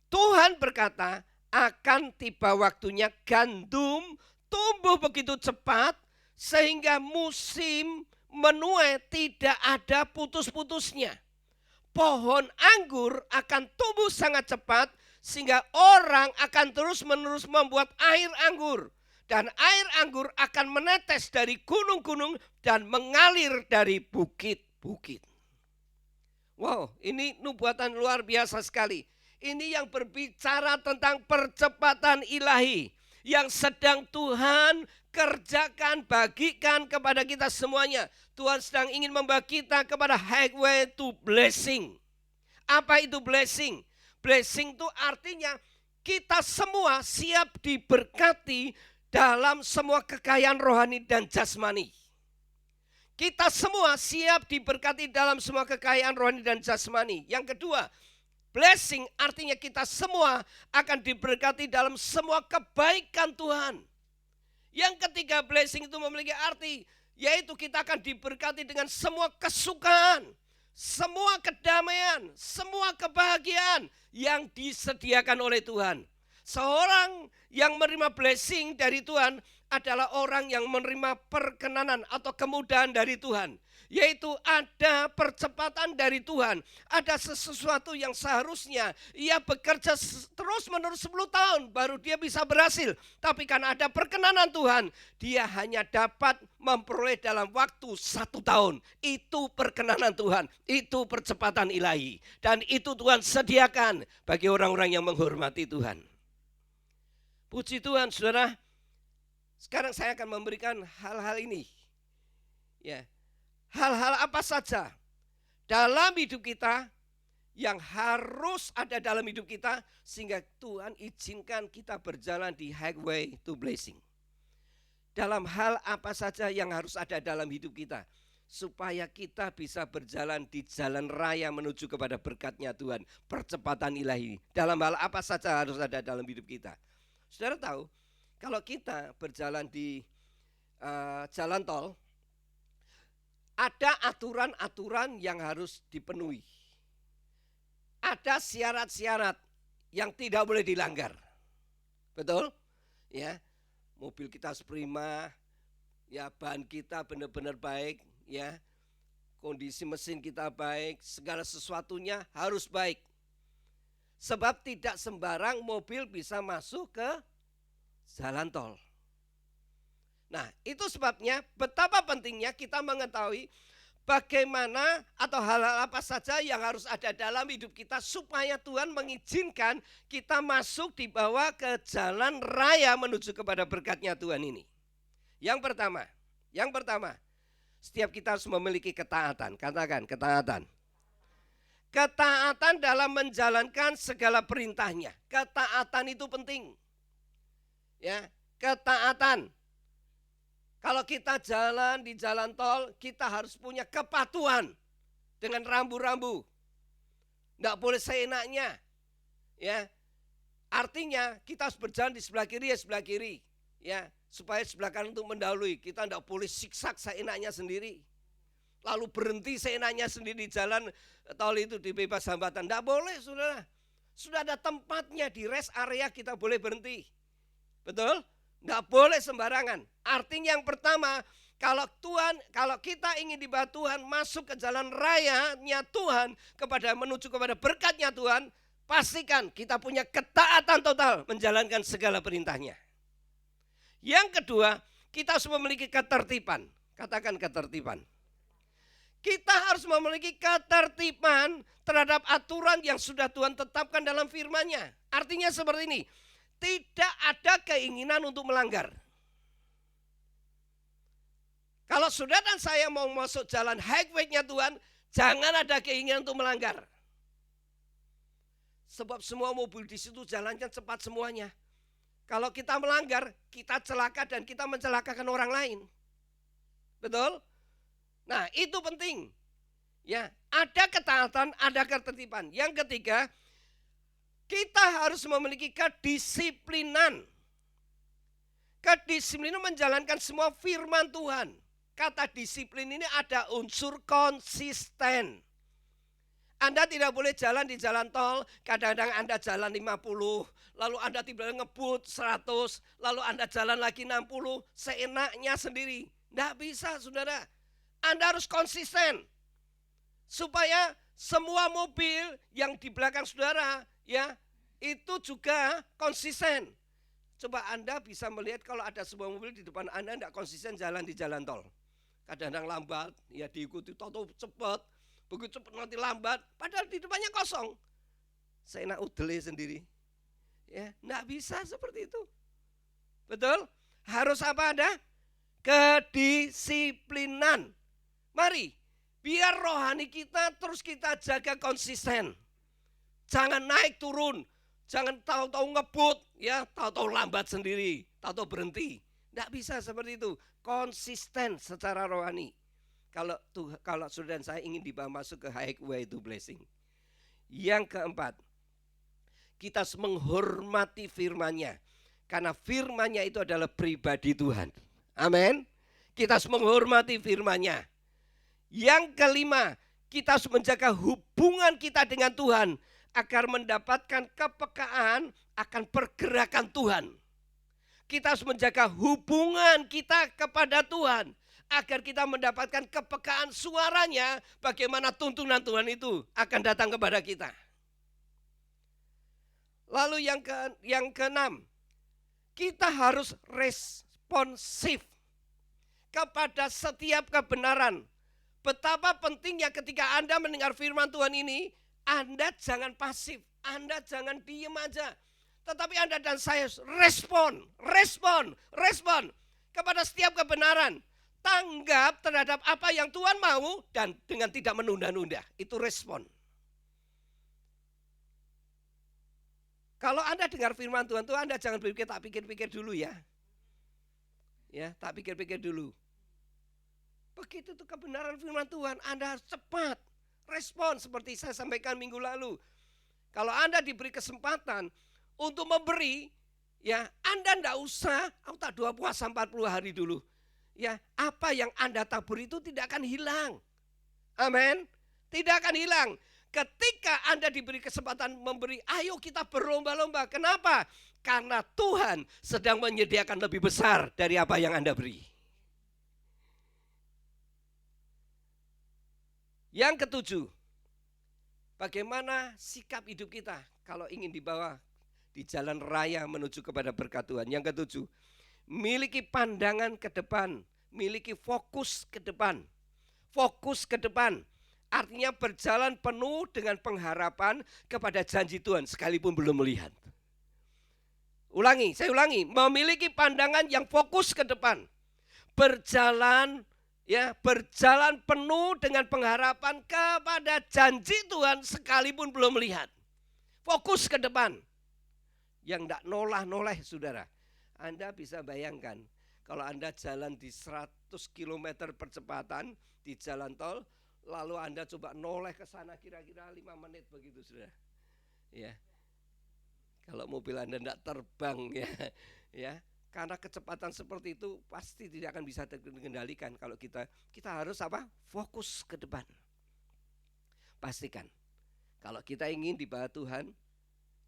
Tuhan berkata, akan tiba waktunya gandum tumbuh begitu cepat sehingga musim menuai tidak ada putus-putusnya. Pohon anggur akan tumbuh sangat cepat sehingga orang akan terus-menerus membuat air anggur. Dan air anggur akan menetes dari gunung-gunung dan mengalir dari bukit-bukit. Wow, ini nubuatan luar biasa sekali. Ini yang berbicara tentang percepatan ilahi yang sedang Tuhan kerjakan, bagikan kepada kita semuanya. Tuhan sedang ingin membawa kita kepada highway to blessing. Apa itu blessing? Blessing itu artinya kita semua siap diberkati dalam semua kekayaan rohani dan jasmani. Kita semua siap diberkati dalam semua kekayaan rohani dan jasmani. Yang kedua, blessing artinya kita semua akan diberkati dalam semua kebaikan Tuhan. Yang ketiga, blessing itu memiliki arti, yaitu kita akan diberkati dengan semua kesukaan, semua kedamaian, semua kebahagiaan yang disediakan oleh Tuhan. Seorang yang menerima blessing dari Tuhan adalah orang yang menerima perkenanan atau kemudahan dari Tuhan. Yaitu ada percepatan dari Tuhan. Ada sesuatu yang seharusnya ia bekerja terus-menerus 10 tahun baru dia bisa berhasil. Tapi karena ada perkenanan Tuhan, dia hanya dapat memperoleh dalam waktu 1 tahun. Itu perkenanan Tuhan, itu percepatan ilahi. Dan itu Tuhan sediakan bagi orang-orang yang menghormati Tuhan. Puji Tuhan, saudara. Sekarang saya akan memberikan hal-hal ini. Ya. Hal-hal apa saja dalam hidup kita yang harus ada dalam hidup kita sehingga Tuhan izinkan kita berjalan di highway to blessing. Dalam hal apa saja yang harus ada dalam hidup kita supaya kita bisa berjalan di jalan raya menuju kepada berkatnya Tuhan, percepatan ilahi. Dalam hal apa saja harus ada dalam hidup kita. Saudara tahu, kalau kita berjalan di jalan tol, ada aturan-aturan yang harus dipenuhi. Ada syarat-syarat yang tidak boleh dilanggar. Betul? Ya. Mobil kita harus prima, ya, bahan kita benar-benar baik, ya. kondisi mesin kita baik, segala sesuatunya harus baik. Sebab tidak sembarang mobil bisa masuk ke jalan tol. Nah, itu sebabnya betapa pentingnya kita mengetahui bagaimana atau hal-hal apa saja yang harus ada dalam hidup kita supaya Tuhan mengizinkan kita masuk dibawa ke jalan raya menuju kepada berkat-Nya Tuhan ini. Yang pertama, setiap kita harus memiliki ketaatan. Katakan ketaatan. Ketaatan dalam menjalankan segala perintahnya. Ketaatan itu penting. Ya, ketaatan. Kalau kita jalan di jalan tol, kita harus punya kepatuhan dengan rambu-rambu. Enggak boleh seenaknya. Ya. Artinya kita harus berjalan di sebelah kiri ya sebelah kiri. Ya, supaya sebelah kanan untuk mendahului. Kita enggak boleh siksak seenaknya sendiri. Lalu berhenti seenaknya sendiri di jalan tol itu di bebas hambatan. Enggak boleh, saudara. Sudah ada tempatnya di rest area kita boleh berhenti. Betul? Enggak boleh sembarangan. Artinya yang pertama, kalau kita ingin dibawa Tuhan masuk ke jalan raya-Nya Tuhan menuju kepada berkat-Nya Tuhan, pastikan kita punya ketaatan total menjalankan segala perintah-Nya. Yang kedua, kita harus memiliki ketertiban. Katakan ketertiban. Kita harus memiliki ketertiban terhadap aturan yang sudah Tuhan tetapkan dalam firman-Nya. Artinya seperti ini, tidak ada keinginan untuk melanggar. Kalau saudara dan saya mau masuk jalan highway-nya Tuhan, jangan ada keinginan untuk melanggar. Sebab semua mobil di situ jalannya cepat semuanya. Kalau kita melanggar, kita celaka dan kita mencelakakan orang lain. Betul? Nah, itu penting. Ya, ada ketaatan, ada ketertiban. Yang ketiga, kita harus memiliki kedisiplinan. Kedisiplinan menjalankan semua firman Tuhan. Kata disiplin ini ada unsur konsisten. Anda tidak boleh jalan di jalan tol, kadang-kadang Anda jalan 50, lalu Anda tiba-tiba ngebut 100, lalu Anda jalan lagi 60, seenaknya sendiri. Tidak bisa, saudara. Anda harus konsisten. Supaya semua mobil yang di belakang saudara, ya, itu juga konsisten. Coba Anda bisa melihat kalau ada sebuah mobil di depan Anda tidak konsisten jalan di jalan tol. Kadang-kadang lambat, ya diikuti, tahu cepat, begitu cepat nanti lambat, padahal di depannya kosong. Seenak udele sendiri. Ya, enggak bisa seperti itu. Betul? Harus apa ada? Kedisiplinan. Mari, biar rohani kita terus kita jaga konsisten. Jangan naik turun, jangan tahu-tahu ngebut, ya, tahu-tahu lambat sendiri, tahu-tahu berhenti. Enggak bisa seperti itu. Konsisten secara rohani. Kalau saudara dan saya ingin dibawa masuk ke highway to blessing. Yang keempat, kita harus menghormati firman-Nya. Karena firman-Nya itu adalah pribadi Tuhan. Amin. Kita harus menghormati firman-Nya. Yang kelima, kita harus menjaga hubungan kita dengan Tuhan agar mendapatkan kepekaan akan pergerakan Tuhan. Kita harus menjaga hubungan kita kepada Tuhan agar kita mendapatkan kepekaan suaranya, bagaimana tuntunan Tuhan itu akan datang kepada kita. Lalu yang keenam, kita harus responsif kepada setiap kebenaran. Betapa pentingnya ketika Anda mendengar firman Tuhan ini, Anda jangan pasif, Anda jangan diem aja. Tetapi Anda dan saya respon kepada setiap kebenaran. Tanggap terhadap apa yang Tuhan mau dan dengan tidak menunda-nunda. Itu respon. Kalau Anda dengar firman Tuhan, Anda jangan berpikir, tak pikir-pikir dulu ya. Ya, tak pikir-pikir dulu. Begitu itu kebenaran firman Tuhan, Anda harus cepat respon seperti saya sampaikan minggu lalu. Kalau Anda diberi kesempatan untuk memberi, ya Anda enggak usah, aku tak doa puasa 40 hari dulu. Ya, apa yang Anda tabur itu tidak akan hilang. Amin. Tidak akan hilang. Ketika Anda diberi kesempatan memberi, ayo kita berlomba-lomba. Kenapa? Karena Tuhan sedang menyediakan lebih besar dari apa yang Anda beri. Yang ketujuh, bagaimana sikap hidup kita kalau ingin dibawa di jalan raya menuju kepada berkat Tuhan. Yang ketujuh, miliki pandangan ke depan, miliki fokus ke depan. Fokus ke depan artinya berjalan penuh dengan pengharapan kepada janji Tuhan sekalipun belum melihat. Saya ulangi, memiliki pandangan yang fokus ke depan. Berjalan penuh dengan pengharapan kepada janji Tuhan sekalipun belum melihat. Fokus ke depan. Yang tidak noleh saudara. Anda bisa bayangkan kalau Anda jalan di 100 km percepatan di jalan tol, lalu Anda coba noleh ke sana kira-kira 5 menit begitu saudara. Ya. Kalau mobil Anda tidak terbang ya. Karena kecepatan seperti itu pasti tidak akan bisa dikendalikan. Kalau kita harus fokus ke depan. Pastikan kalau kita ingin dibawa Tuhan,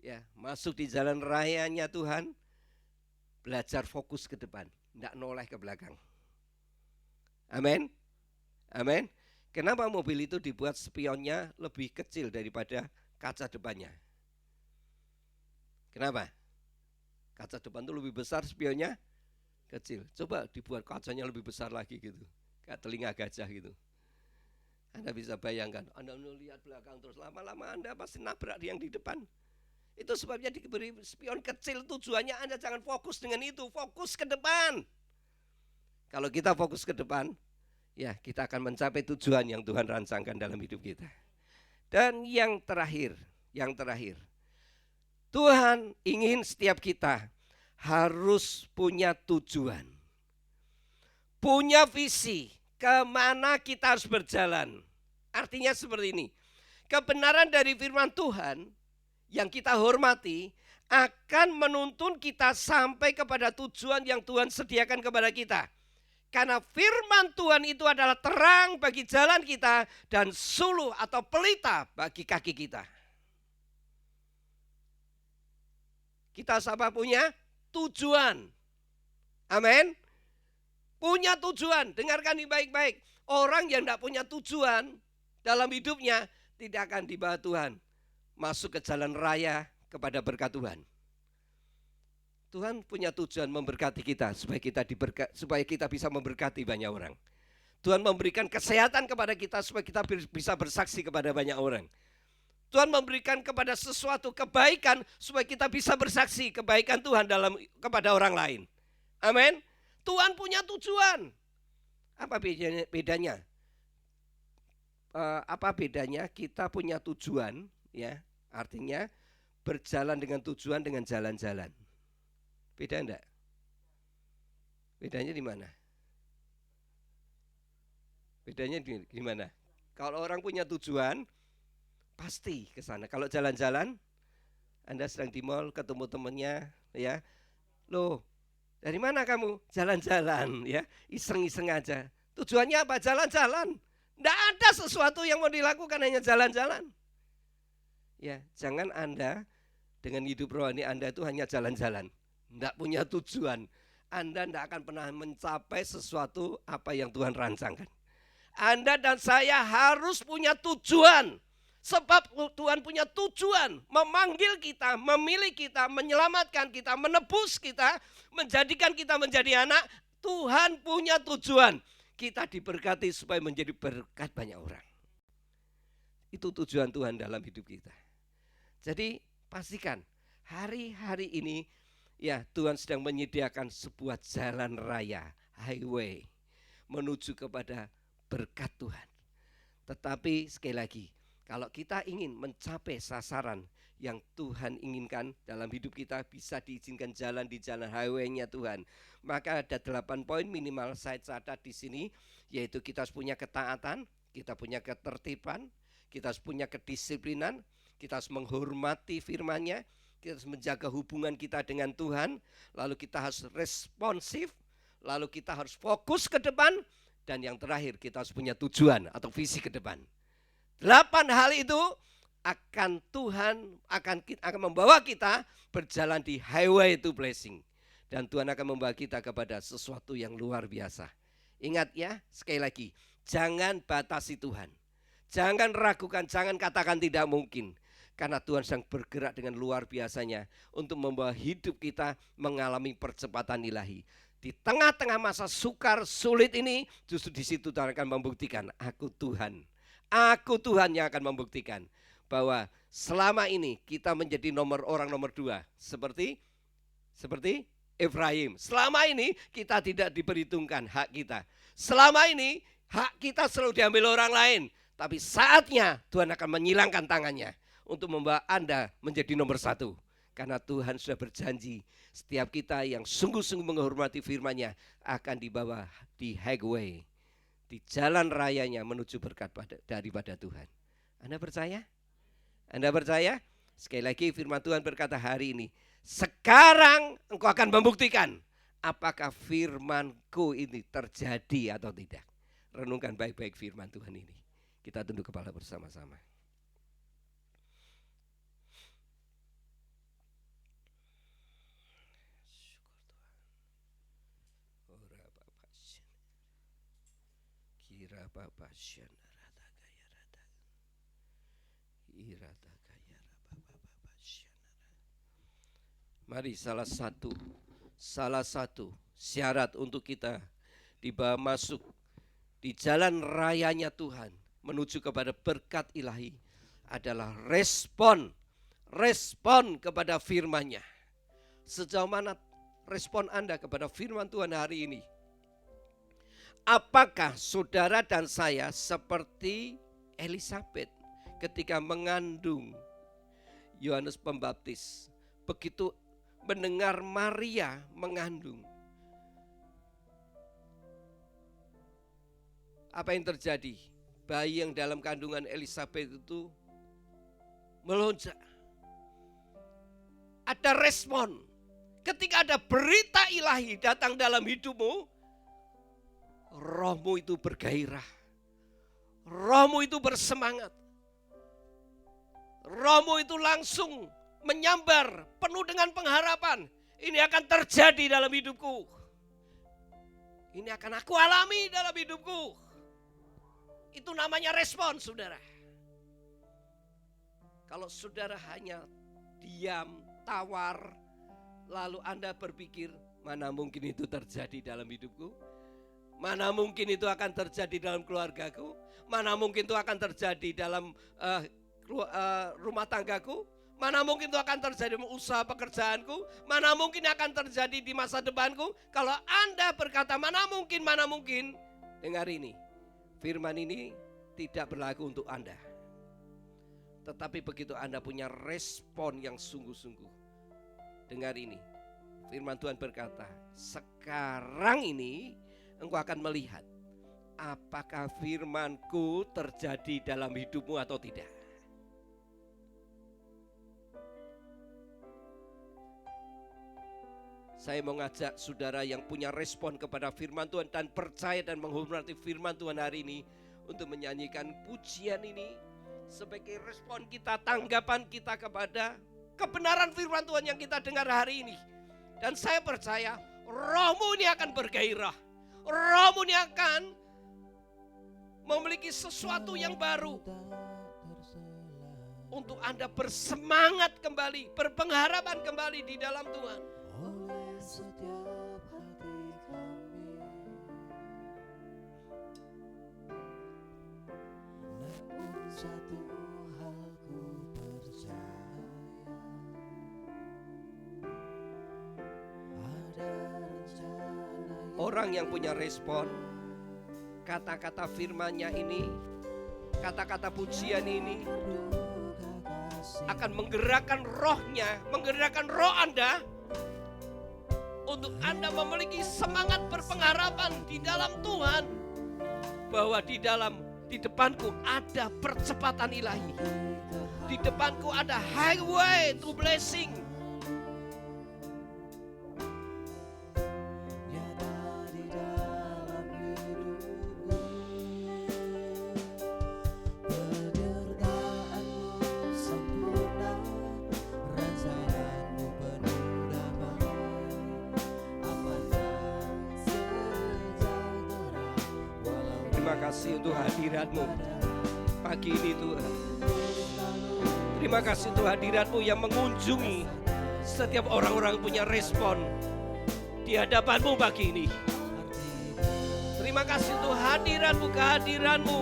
ya, masuk di jalan rayanya Tuhan, belajar fokus ke depan, tidak noleh ke belakang. Amin. Amin. Kenapa mobil itu dibuat spionnya lebih kecil daripada kaca depannya? Kenapa? Kaca depan itu lebih besar, spionnya kecil. Coba dibuat kacanya lebih besar lagi gitu, kayak telinga gajah gitu. Anda bisa bayangkan, Anda melihat belakang terus, lama-lama Anda pasti nabrak yang di depan. Itu sebabnya diberi spion kecil, tujuannya Anda jangan fokus dengan itu, fokus ke depan. Kalau kita fokus ke depan, ya kita akan mencapai tujuan yang Tuhan rancangkan dalam hidup kita. Dan yang terakhir, Tuhan ingin setiap kita harus punya tujuan, punya visi, kemana kita harus berjalan. Artinya seperti ini, kebenaran dari firman Tuhan yang kita hormati akan menuntun kita sampai kepada tujuan yang Tuhan sediakan kepada kita. Karena firman Tuhan itu adalah terang bagi jalan kita dan suluh atau pelita bagi kaki kita. Kita sama punya tujuan. Amin. Punya tujuan. Dengarkan ini baik-baik. Orang yang tidak punya tujuan dalam hidupnya tidak akan dibawa Tuhan masuk ke jalan raya kepada berkat Tuhan. Tuhan punya tujuan memberkati kita supaya kita bisa memberkati banyak orang. Tuhan memberikan kesehatan kepada kita supaya kita bisa bersaksi kepada banyak orang. Tuhan memberikan kepada sesuatu kebaikan supaya kita bisa bersaksi kebaikan Tuhan kepada orang lain. Amin. Tuhan punya tujuan. Apa bedanya? Apa bedanya kita punya tujuan, ya? Artinya berjalan dengan tujuan dengan jalan-jalan. Beda enggak? Bedanya di mana? Bedanya di mana? Kalau orang punya tujuan, pasti ke sana. Kalau jalan-jalan, Anda sedang di mall ketemu temannya, ya. Loh, dari mana kamu? Jalan-jalan, ya. Iseng-iseng aja. Tujuannya apa? Jalan-jalan. Enggak ada sesuatu yang mau dilakukan, hanya jalan-jalan. Ya, jangan Anda dengan hidup rohani Anda itu hanya jalan-jalan. Tidak punya tujuan, Anda tidak akan pernah mencapai sesuatu apa yang Tuhan rancangkan. Anda dan saya harus punya tujuan. Sebab Tuhan punya tujuan memanggil kita, memilih kita, menyelamatkan kita, menebus kita, menjadikan kita menjadi anak. Tuhan punya tujuan. Kita diberkati supaya menjadi berkat banyak orang. Itu tujuan Tuhan dalam hidup kita. Jadi pastikan hari-hari ini, ya, Tuhan sedang menyediakan sebuah jalan raya, highway, menuju kepada berkat Tuhan. Tetapi sekali lagi, kalau kita ingin mencapai sasaran yang Tuhan inginkan dalam hidup kita, bisa diizinkan jalan di jalan highway-nya Tuhan. Maka ada 8 poin minimal saya catat di sini, yaitu kita harus punya ketaatan, kita punya ketertiban, kita harus punya kedisiplinan, kita harus menghormati firman-Nya, kita harus menjaga hubungan kita dengan Tuhan, lalu kita harus responsif, lalu kita harus fokus ke depan, dan yang terakhir kita harus punya tujuan atau visi ke depan. 8 hal itu Tuhan akan membawa kita berjalan di highway to blessing. Dan Tuhan akan membawa kita kepada sesuatu yang luar biasa. Ingat ya, sekali lagi, jangan batasi Tuhan. Jangan ragukan, jangan katakan tidak mungkin. Karena Tuhan sedang bergerak dengan luar biasanya untuk membawa hidup kita mengalami percepatan ilahi. Di tengah-tengah masa sukar sulit ini, justru di situ Tuhan akan membuktikan, aku Tuhan. Aku Tuhan yang akan membuktikan bahwa selama ini kita menjadi orang nomor 2. Seperti Efraim. Selama ini kita tidak diperhitungkan hak kita. Selama ini hak kita selalu diambil orang lain. Tapi saatnya Tuhan akan menyilangkan tangannya untuk membawa Anda menjadi nomor 1. Karena Tuhan sudah berjanji setiap kita yang sungguh-sungguh menghormati firman-Nya akan dibawa di highway, di jalan rayanya menuju berkat daripada Tuhan. Anda percaya? Anda percaya? Sekali lagi firman Tuhan berkata hari ini, sekarang engkau akan membuktikan apakah firman-Ku ini terjadi atau tidak. Renungkan baik-baik firman Tuhan ini. Kita tunduk kepala bersama-sama. Mari salah satu syarat untuk kita dibawa masuk di jalan rayanya Tuhan menuju kepada berkat ilahi adalah respon kepada firman-Nya. Sejauh mana respon Anda kepada firman Tuhan hari ini? Apakah saudara dan saya seperti Elisabet ketika mengandung Yohanes Pembaptis? Begitu mendengar Maria mengandung, apa yang terjadi? Bayi yang dalam kandungan Elisabet itu melonjak. Ada respon. Ketika ada berita ilahi datang dalam hidupmu, rohmu itu bergairah. Rohmu itu bersemangat. Rohmu itu langsung menyambar, penuh dengan pengharapan. Ini akan terjadi dalam hidupku. Ini akan aku alami dalam hidupku. Itu namanya respon, saudara. Kalau saudara hanya diam, tawar, lalu Anda berpikir, mana mungkin itu terjadi dalam hidupku? Mana mungkin itu akan terjadi dalam keluargaku? Mana mungkin itu akan terjadi dalam rumah tanggaku? Mana mungkin itu akan terjadi dalam usaha pekerjaanku? Mana mungkin akan terjadi di masa depanku? Kalau Anda berkata mana mungkin, dengar ini. Firman ini tidak berlaku untuk Anda. Tetapi begitu Anda punya respon yang sungguh-sungguh, dengar ini. Firman Tuhan berkata, sekarang ini engkau akan melihat apakah firman-Ku terjadi dalam hidupmu atau tidak. Saya mau ngajak saudara yang punya respon kepada firman Tuhan dan percaya dan menghormati firman Tuhan hari ini untuk menyanyikan pujian ini sebagai respon kita, tanggapan kita kepada kebenaran firman Tuhan yang kita dengar hari ini. Dan saya percaya rohmu ini akan bergairah. Rohmu ini akan memiliki sesuatu yang baru untuk Anda bersemangat kembali, berpengharapan kembali di dalam Tuhan. Setiap hati kami, namun satu hal ku percaya, ada rencana. Orang yang punya respon, kata-kata firman-Nya ini, kata-kata pujian ini akan menggerakkan rohnya, menggerakkan roh Anda untuk Anda memiliki semangat berpengharapan di dalam Tuhan, bahwa di depanku ada percepatan ilahi. Di depanku ada highway to blessing. Terima kasih untuk hadiratmu. pagi ini Tuhan. Terima kasih Tuhan, hadirat-Mu yang mengunjungi setiap orang-orang punya respon di hadapan-Mu pagi ini. Terima kasih untuk hadirat-Mu, kehadiran-Mu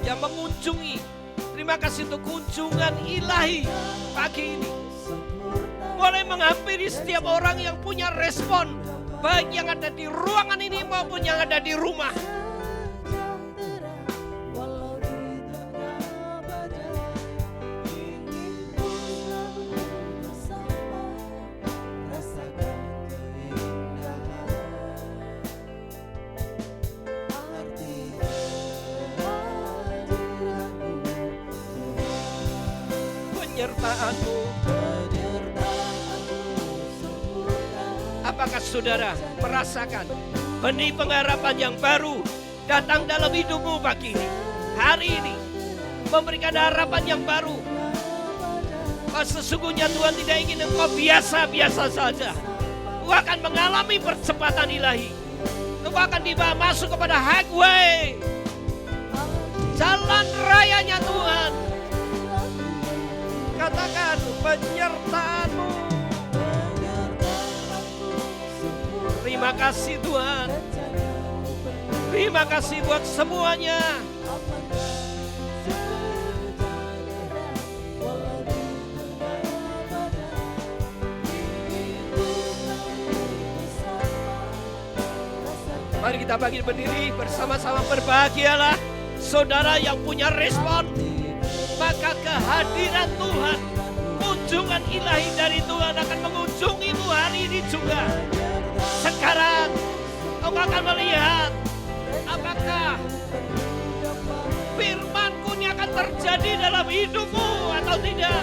yang mengunjungi. Terima kasih untuk kunjungan ilahi pagi ini. Boleh menghampiri setiap orang yang punya respon, baik yang ada di ruangan ini maupun yang ada di rumah. Penyertaan-Mu. Apakah saudara merasakan benih pengharapan yang baru datang dalam hidupmu pagi ini? Hari ini memberikan harapan yang baru. Bahwa sesungguhnya Tuhan tidak ingin engkau biasa-biasa saja. Engkau akan mengalami percepatan ilahi. Engkau akan dibawa masuk kepada highway, jalan rayanya Tuhan. Katakan penyertaan-Mu. Terima kasih Tuhan. Terima kasih buat semuanya. Mari kita bagi berdiri bersama-sama, berbahagialah saudara yang punya respon. Maka kehadiran Tuhan, kunjungan ilahi dari Tuhan akan mengunjungimu hari ini juga. Sekarang engkau akan melihat apakah firman-Ku ini akan terjadi dalam hidupmu atau tidak.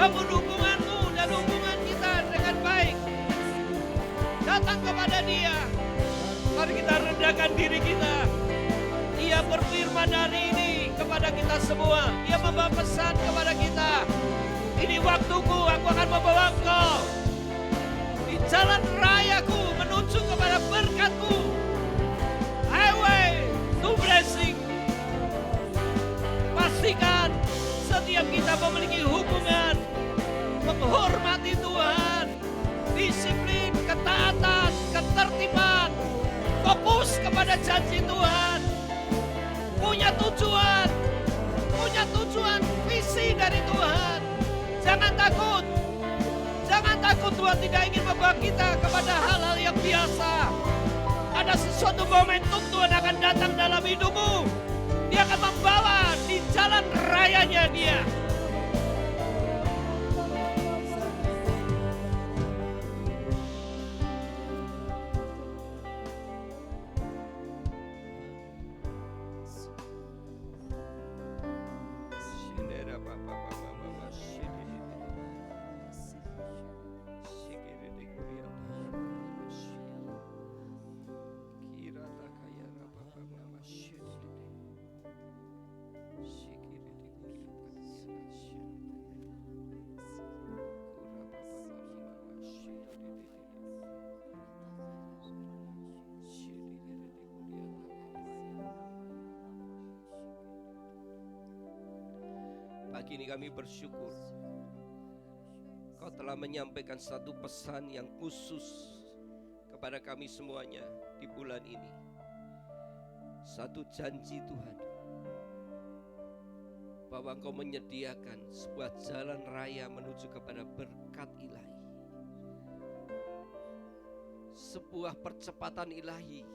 Bangun hubunganmu dan hubungan kita dengan baik. Datang kepada Dia. Mari kita rendahkan diri kita. Dia berfirman hari ini kepada kita semua. Dia membawa pesan kepada kita. Ini waktuku, aku akan membawa engkau di jalan rayaku menuju kepada berkatku. Highway to blessing. Pastikan setiap kita memiliki hubungan, menghormati Tuhan, disiplin, ketaatan, ketertiban, fokus kepada janji Tuhan, punya tujuan, visi dari Tuhan. Jangan takut Tuhan tidak ingin membawa kita kepada hal-hal yang biasa. Ada sesuatu momentum Tuhan akan datang dalam hidupmu. Dia akan membawa di jalan rayanya Dia. Pagi ini kami bersyukur Kau telah menyampaikan satu pesan yang khusus kepada kami semuanya di bulan ini. Satu janji Tuhan, bahwa Engkau menyediakan sebuah jalan raya menuju kepada berkat ilahi, sebuah percepatan ilahi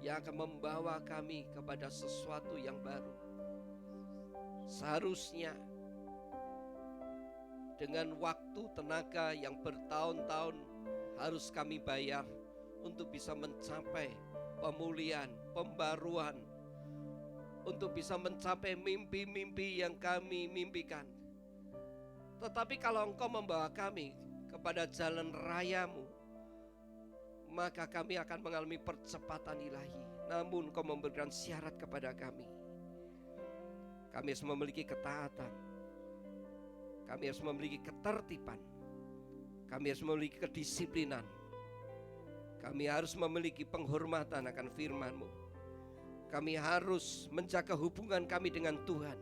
yang akan membawa kami kepada sesuatu yang baru. Seharusnya dengan waktu tenaga yang bertahun-tahun harus kami bayar untuk bisa mencapai pemulihan, pembaruan, untuk bisa mencapai mimpi-mimpi yang kami mimpikan. Tetapi kalau Engkau membawa kami kepada jalan rayamu, maka kami akan mengalami percepatan ilahi. Namun Engkau memberikan syarat kepada kami. Kami harus memiliki ketaatan, kami harus memiliki ketertiban, kami harus memiliki kedisiplinan, kami harus memiliki penghormatan akan firman-Mu. Kami harus menjaga hubungan kami dengan Tuhan.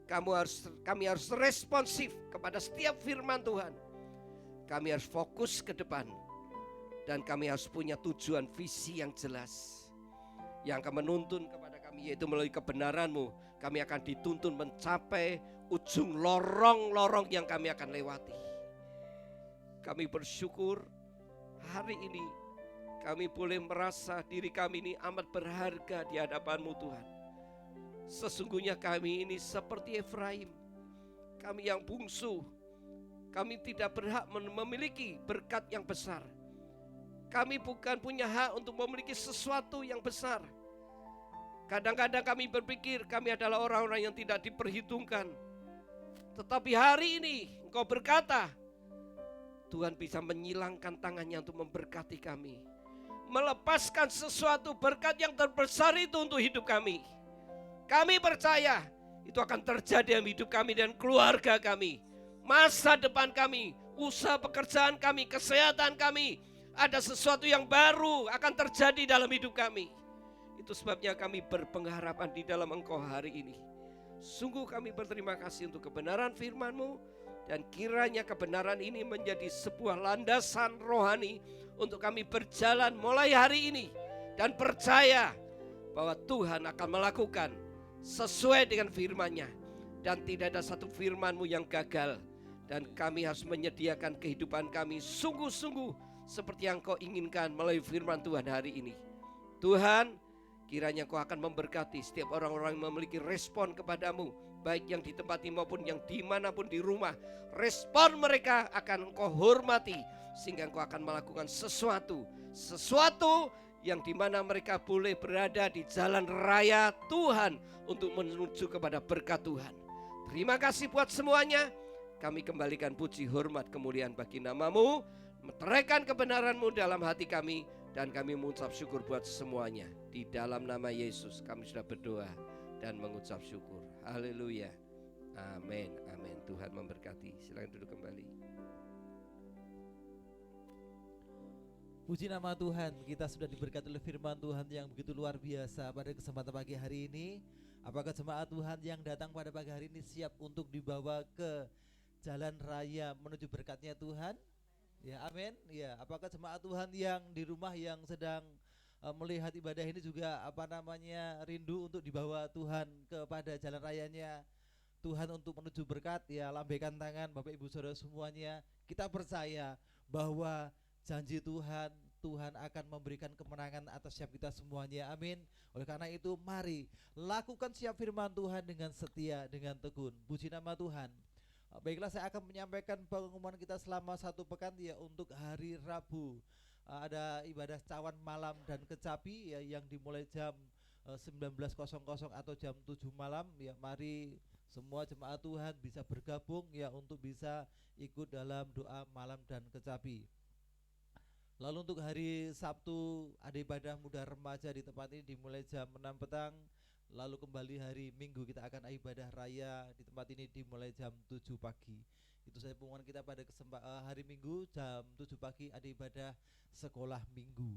Kami harus responsif kepada setiap firman Tuhan. Kami harus fokus ke depan. Dan kami harus punya tujuan visi yang jelas, yang akan menuntun kepada kami, yaitu melalui kebenaran-Mu. Kami akan dituntun mencapai ujung lorong-lorong yang kami akan lewati. Kami bersyukur hari ini kami boleh merasa diri kami ini amat berharga di hadapan-Mu Tuhan. Sesungguhnya kami ini seperti Efraim, kami yang bungsu. Kami tidak berhak memiliki berkat yang besar. Kami bukan punya hak untuk memiliki sesuatu yang besar. Kadang-kadang kami berpikir kami adalah orang-orang yang tidak diperhitungkan. Tetapi hari ini Engkau berkata, Tuhan bisa menyilangkan tangannya untuk memberkati kami, melepaskan sesuatu berkat yang terbesar itu untuk hidup kami. Kami percaya itu akan terjadi dalam hidup kami dan keluarga kami, masa depan kami, usaha pekerjaan kami, kesehatan kami. Ada sesuatu yang baru akan terjadi dalam hidup kami. Itu sebabnya kami berpengharapan di dalam Engkau hari ini. Sungguh kami berterima kasih untuk kebenaran firman-Mu, dan kiranya kebenaran ini menjadi sebuah landasan rohani untuk kami berjalan mulai hari ini, dan percaya bahwa Tuhan akan melakukan sesuai dengan firman-Nya, dan tidak ada satu firman-Mu yang gagal. Dan kami harus menyediakan kehidupan kami sungguh-sungguh seperti yang Kau inginkan melalui firman Tuhan hari ini. Tuhan, kiranya Kau akan memberkati setiap orang-orang yang memiliki respon kepadamu, baik yang di tempat ini maupun yang dimanapun di rumah. Respon mereka akan Engkau hormati, sehingga Engkau akan melakukan sesuatu yang dimana mereka boleh berada di jalan raya Tuhan untuk menuju kepada berkat Tuhan. Terima kasih buat semuanya. Kami kembalikan puji, hormat, kemuliaan bagi nama-Mu, meteraikan kebenaran-Mu dalam hati kami, dan kami mengucap syukur buat semuanya. Di dalam nama Yesus kami sudah berdoa dan mengucap syukur. Haleluya. Amin. Amin. Tuhan memberkati. Silakan duduk kembali. Puji nama Tuhan, kita sudah diberkati oleh firman Tuhan yang begitu luar biasa pada kesempatan pagi hari ini. Apakah jemaat Tuhan yang datang pada pagi hari ini siap untuk dibawa ke jalan raya menuju berkatnya Tuhan? Ya, amin. Ya, apakah jemaat Tuhan yang di rumah yang sedang melihat ibadah ini juga rindu untuk dibawa Tuhan kepada jalan rayanya Tuhan untuk menuju berkat? Ya, lambaikan tangan Bapak Ibu Saudara semuanya. Kita percaya bahwa janji Tuhan akan memberikan kemenangan atas setiap kita semuanya. Amin. Oleh karena itu mari lakukan setiap firman Tuhan dengan setia, dengan tekun. Puji nama Tuhan. Baiklah, saya akan menyampaikan pengumuman kita selama satu pekan ya. Untuk hari Rabu ada ibadah cawan malam dan kecapi ya, yang dimulai jam 19.00 atau jam 7 malam ya. Mari semua jemaat Tuhan bisa bergabung ya untuk bisa ikut dalam doa malam dan kecapi. Lalu untuk hari Sabtu ada ibadah muda remaja di tempat ini dimulai jam 6 petang. Lalu kembali hari Minggu kita akan ibadah raya di tempat ini dimulai jam 7 pagi. Itu saja pengumuman kita pada hari Minggu jam 7 pagi ada ibadah sekolah minggu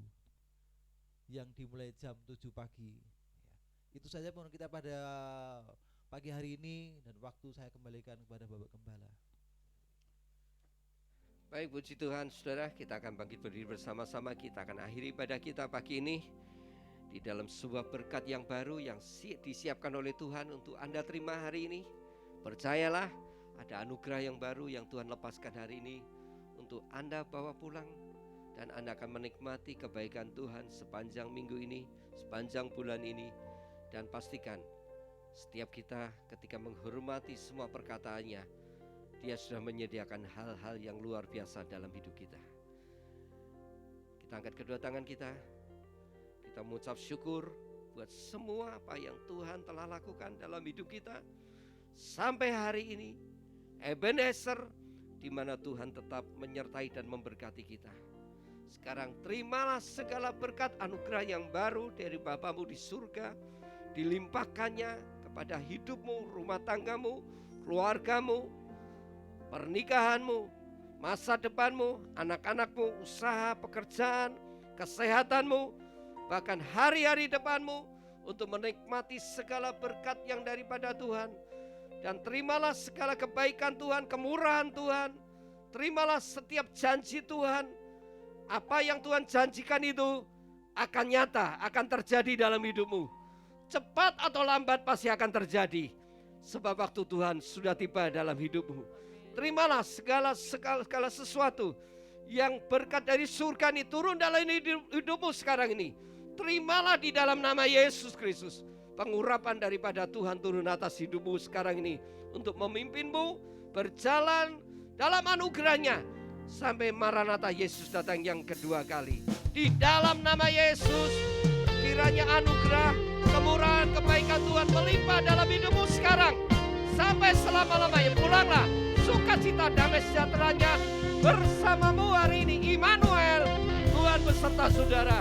yang dimulai jam 7 pagi. Itu saja pengumuman kita pada pagi hari ini, dan waktu saya kembalikan kepada Bapak Gembala. Baik, puji Tuhan, saudara, kita akan bangkit berdiri bersama-sama. Kita akan akhiri ibadah kita pagi ini di dalam sebuah berkat yang baru yang disiapkan oleh Tuhan untuk Anda terima hari ini. Percayalah, ada anugerah yang baru yang Tuhan lepaskan hari ini untuk Anda bawa pulang, dan Anda akan menikmati kebaikan Tuhan sepanjang minggu ini, sepanjang bulan ini. Dan pastikan setiap kita ketika menghormati semua perkataannya, Dia sudah menyediakan hal-hal yang luar biasa dalam hidup kita. Kita angkat kedua tangan kita mengucap syukur buat semua apa yang Tuhan telah lakukan dalam hidup kita sampai hari ini. Ebenezer, di mana Tuhan tetap menyertai dan memberkati kita. Sekarang terimalah segala berkat anugerah yang baru dari Bapamu di surga, dilimpahkannya kepada hidupmu, rumah tanggamu, keluargamu, pernikahanmu, masa depanmu, anak-anakmu, usaha, pekerjaan, kesehatanmu, bahkan hari-hari depanmu, untuk menikmati segala berkat yang daripada Tuhan. Dan terimalah segala kebaikan Tuhan, kemurahan Tuhan. Terimalah setiap janji Tuhan. Apa yang Tuhan janjikan itu akan nyata, akan terjadi dalam hidupmu. Cepat atau lambat pasti akan terjadi, sebab waktu Tuhan sudah tiba dalam hidupmu. Terimalah segala sesuatu yang berkat dari surga ini turun dalam hidupmu sekarang ini. Terimalah di dalam nama Yesus Kristus. Pengurapan daripada Tuhan turun atas hidupmu sekarang ini untuk memimpinmu berjalan dalam anugerahnya sampai Maranatha Yesus datang yang kedua kali. Di dalam nama Yesus, kiranya anugerah, kemurahan, kebaikan Tuhan melimpah dalam hidupmu sekarang sampai selama-lamanya. Pulanglah, sukacita, damai sejahteranya bersamamu hari ini. Immanuel, Tuhan beserta saudara.